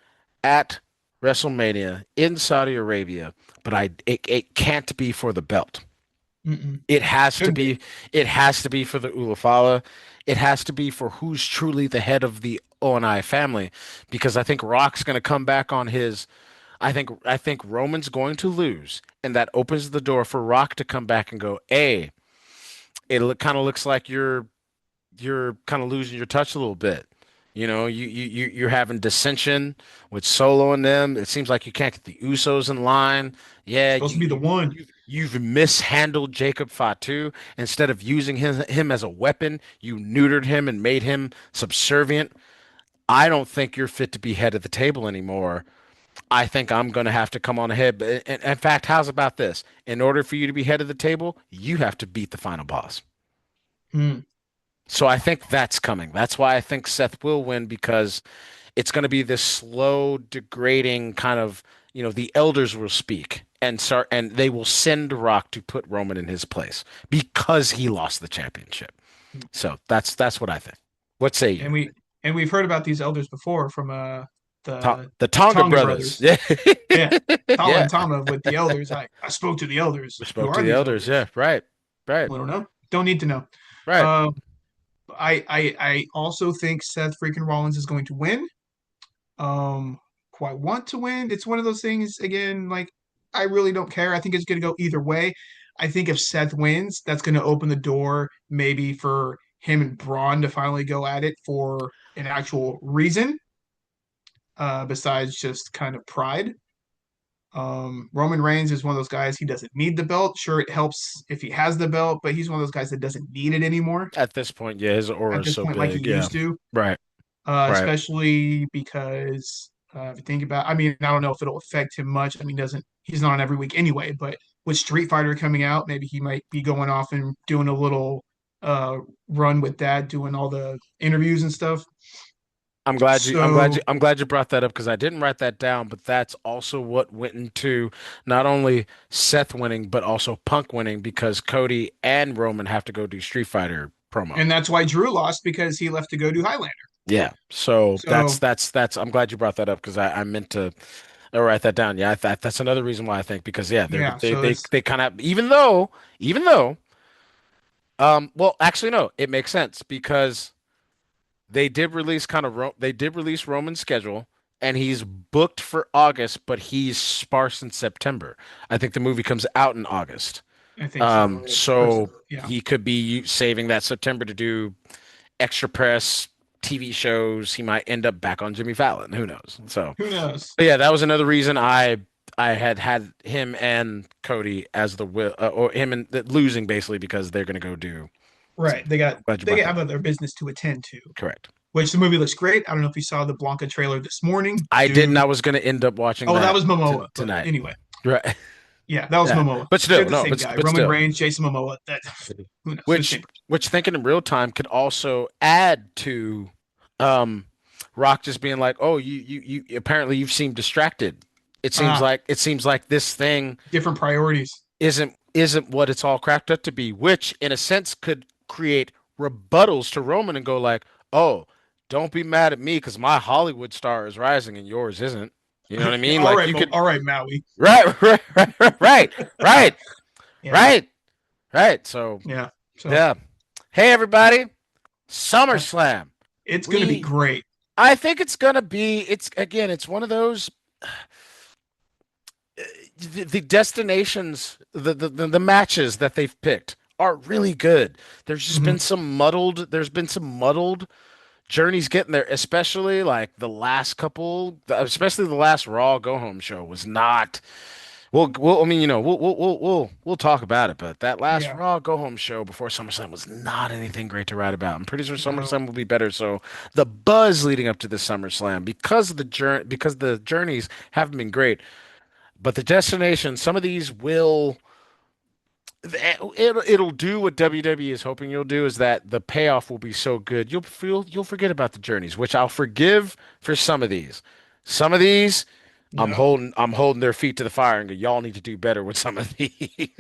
at WrestleMania in Saudi Arabia, but it can't be for the belt. Mm-mm. It has to Shouldn't be. be it has to be for the Ulafala. It has to be for who's truly the head of the O&I family because I think Rock's going to come back on his I think Roman's going to lose and that opens the door for Rock to come back and go, "Hey, it kind of looks like you're kind of losing your touch a little bit. You know, you're having dissension with Solo and them. It seems like you can't get the Usos in line. Yeah, Supposed to be the one. you've mishandled Jacob Fatu. Instead of using him as a weapon, you neutered him and made him subservient. I don't think you're fit to be head of the table anymore. I think I'm going to have to come on ahead. But in fact, how's about this? In order for you to be head of the table, you have to beat the final boss. Mm. So I think that's coming. That's why I think Seth will win because it's going to be this slow, degrading kind of, the elders will speak and they will send Rock to put Roman in his place because he lost the championship. So that's what I think. What say you? And we've heard about these elders before from the The Tonga Tonga brothers. brothers. Yeah. Yeah. Tala Yeah. and Tama with the elders. I spoke to the elders. We Who spoke to are the these elders. Yeah. elders? Right. Right. We don't know. Don't need to know. Right. Uh, I also think Seth freaking Rollins is going to win. Um, who I want to win. It's one of those things again, like I really don't care. I think it's gonna go either way. I think if Seth wins, that's gonna open the door maybe for him and Braun to finally go at it for an actual reason, besides just kind of pride. Roman Reigns is one of those guys, he doesn't need the belt. Sure, it helps if he has the belt, but he's one of those guys that doesn't need it anymore At this point, yeah, his aura at is this so point, like he big. Yeah. used to. Right. Right. Especially because if you think about, I mean, I don't know if it'll affect him much. I mean, doesn't he's not on every week anyway, but with Street Fighter coming out, maybe he might be going off and doing a little uh run with that, doing all the interviews and stuff. I'm glad you I'm glad So, you I'm glad you brought that up because I didn't write that down, but that's also what went into not only Seth winning, but also Punk winning because Cody and Roman have to go do Street Fighter promo. and that's why Drew lost because he left to go do Highlander. Yeah. So that's So, that's I'm glad you brought that up because I meant to write that down. Yeah, that's another reason why I think because yeah, yeah, they so they it's they kind of even though well actually no, it makes sense because they did release Roman's schedule and he's booked for August, but he's sparse in September. I think the movie comes out in August. I think so. So Yeah. he could be saving that September to do extra press TV shows. He might end up back on Jimmy Fallon. Who knows? So, Who knows? but yeah, that was another reason I had him and Cody as the will or him and losing basically because they're gonna go do. So Right. They got I'm glad you they brought have that up. other business to attend to. Correct. Which the movie looks great. I don't know if you saw the Blanca trailer this morning. I didn't. Dude. I was gonna end up watching Oh, that that was Momoa. But tonight. anyway, Right. yeah, that was Yeah. Momoa. But They're still, the no. same But guy. but Roman still, Reigns, Jason Momoa. That who knows? They're the which same person. which thinking in real time could also add to um Rock just being like, oh, you apparently you've seemed distracted. Ah, It seems like this thing different priorities. isn't isn't what it's all cracked up to be, which in a sense could create rebuttals to Roman and go like, "Oh, don't be mad at me because my Hollywood star is rising and yours isn't." You know what I mean? All Like right, you could, All right, Maui. right, right, right, Yeah, right, right. So yeah. So yeah. Hey everybody, uh, SummerSlam. it's gonna be We, great. I think it's gonna be. It's again. It's one of those. The destinations, the matches that they've picked are really good. Hmm. There's been some muddled journeys getting there, especially like the last couple, especially the last Raw Go Home show was not. I mean, we'll talk about it, but that last Yeah. Raw Go Home show before SummerSlam was not anything great to write about. I'm pretty sure No. SummerSlam will be better. So the buzz leading up to the SummerSlam, because the journeys haven't been great, but the destinations, some of these will it'll do what WWE is hoping you'll do is that the payoff will be so good you'll forget about the journeys, which I'll forgive for some of these. Some of these No. I'm holding their feet to the fire and go, y'all need to do better with some of these.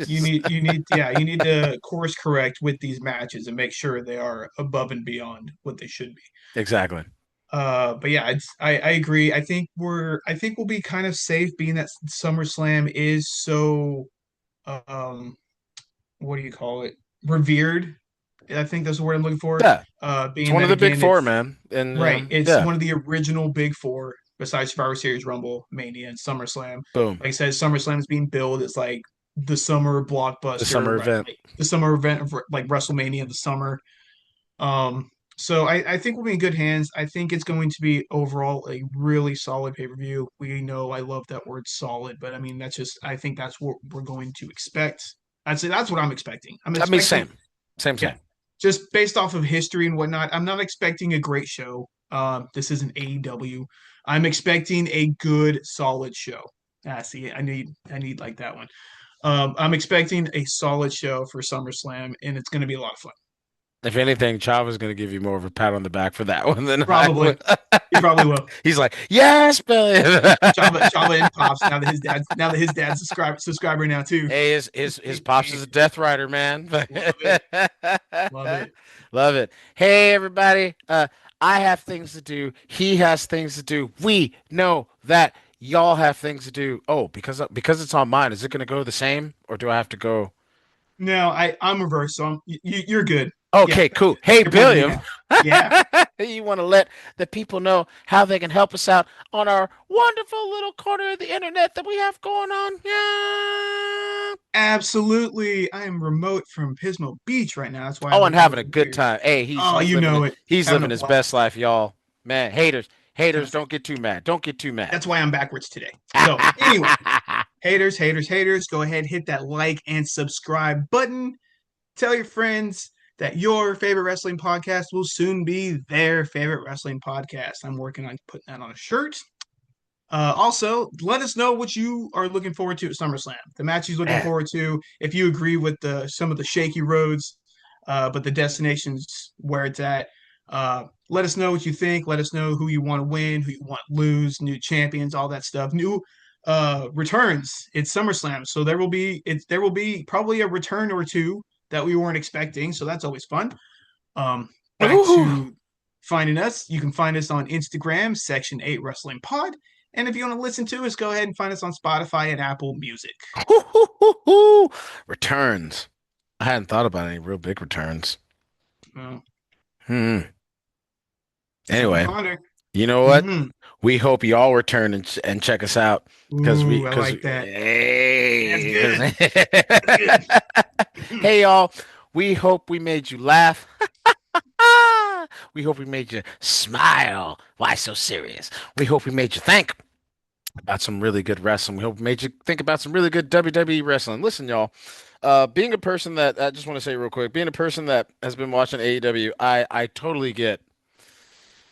You need to course correct with these matches and make sure they are above and beyond what they should be. Exactly. But yeah, I agree. I think we'll be kind of safe being that SummerSlam is so um what do you call it? Revered. I think that's the word I'm looking for. Yeah. It's Being one that of the big again, four, it's man. And right. It's yeah. one of the original big four besides Survivor Series, Rumble, Mania, and SummerSlam. Boom. Like I said, SummerSlam is being billed as like the summer The blockbuster, summer right? event. Like the summer event of like WrestleMania in the summer. So I think we'll be in good hands. I think it's going to be overall a really solid pay-per-view. We know I love that word solid, but I mean that's just I think that's what we're going to expect. I'd say that's what I'm expecting. I'm I mean, expecting, same. Same, yeah, same. just based off of history and whatnot. I'm not expecting a great show. This isn't AEW. I'm expecting a good, solid show. Ah, see, I need like that one. I'm expecting a solid show for SummerSlam, and it's going to be a lot of fun. If anything, Chava's gonna give you more of a pat on the back for that one than I Probably, would. he probably will. He's like, yes, Billy. Java and Pops now that his dad's subscriber now too. Hey, his pops is a Death Rider, man. Love it, love it. Love it. Hey, everybody. I have things to do. He has things to do. We know that y'all have things to do. Oh, because it's on mine. Is it gonna go the same, or do I have to go? No, I'm reversed, so you're good. Yeah, Okay, cool. Hey, you're pointing to me Billiam. now. Yeah, You want to let the people know how they can help us out on our wonderful little corner of the internet that we have going on? Yeah. absolutely. I am remote from Pismo Beach right now. That's why I Oh, and look a having little a good weird. time. Hey, Oh, you know it. he's Having a living his best blast. life, y'all. Man, haters, That's don't get too mad. Don't get too mad. that's why I'm backwards today. So anyway, haters, go ahead, hit that like and subscribe button. Tell your friends that your favorite wrestling podcast will soon be their favorite wrestling podcast. I'm working on putting that on a shirt. Also, let us know what you are looking forward to at SummerSlam. The match you're looking Man, forward to. If you agree with some of the shaky roads, but the destinations where it's at. Let us know what you think. Let us know who you want to win, who you want to lose, new champions, all that stuff. New returns. It's SummerSlam, so there will be probably a return or two that we weren't expecting. So that's always fun. Back ooh, to finding us. You can find us on Instagram, Section 8 Wrestling Pod. And if you want to listen to us, go ahead and find us on Spotify and Apple Music. returns. I hadn't thought about any real big returns. Uh, Hmm. Something to Anyway, ponder. you know what? Mm-hmm. We hope y'all return and check us out Ooh, I because like that. That's hey, good. That's good. hey y'all, we hope we made you laugh. We hope we made you smile. Why so serious? We hope we made you think about some really good wrestling. We hope we made you think about some really good WWE wrestling. Listen, y'all, being a person that I just want to say real quick, being a person that has been watching AEW, I totally get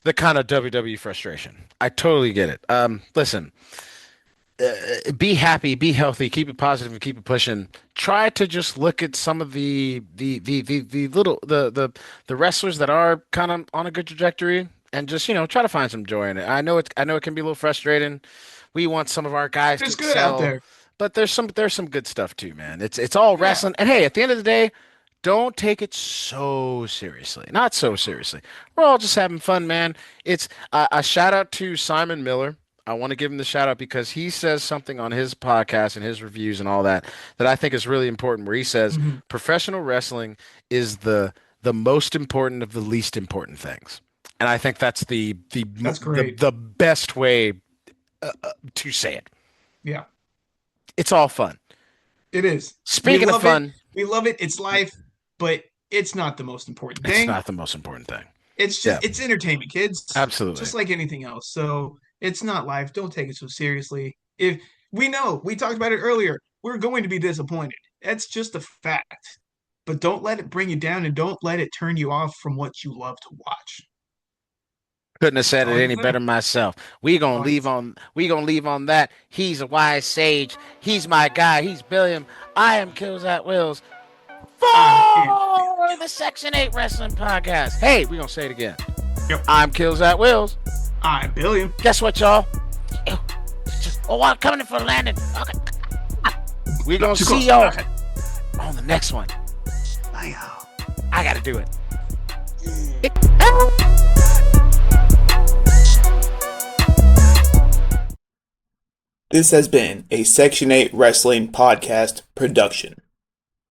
the kind of WWE frustration. I totally get it. Listen, be happy, be healthy, keep it positive, and keep it pushing. Try to just look at some of the wrestlers that are kind of on a good trajectory, and just try to find some joy in it. I know it can be a little frustrating. We want some of our guys to It's good out excel, there. but there's some good stuff too, man. It's all Yeah. wrestling. And hey, at the end of the day, don't take it so seriously. Not so seriously. We're all just having fun, man. It's a shout out to Simon Miller. I want to give him the shout out because he says something on his podcast and his reviews and all that that I think is really important. Where he says Mhm. professional wrestling is the most important of the least important things, and I think that's That's great. the best way to say it. Yeah, It's all fun. it is. We Speaking of love it. fun, We love it. It's life, but it's not the most important it's thing. not the most important thing. It's Yeah, just it's entertainment, kids. absolutely. Just like anything else. So it's not life. Don't take it so seriously. If we know, we talked about it earlier, we're going to be disappointed. That's just a fact. But don't let it bring you down and don't let it turn you off from what you love to watch. Couldn't have That's said all it I can any say. better myself. All I can say. We gonna leave on that. He's a wise sage. He's my guy. He's Billiam. I am Kills at Wills I am. for the Section 8 Wrestling Podcast. Hey, we gonna say it again. Yep. I'm Kills at Wills. I'm Billiam. Guess what, y'all? Oh, I'm coming in for a landing. Okay. We gonna Too see close. y'all Okay. on the next one. Bye, y'all. I gotta do it. This has been a Section 8 Wrestling Podcast production.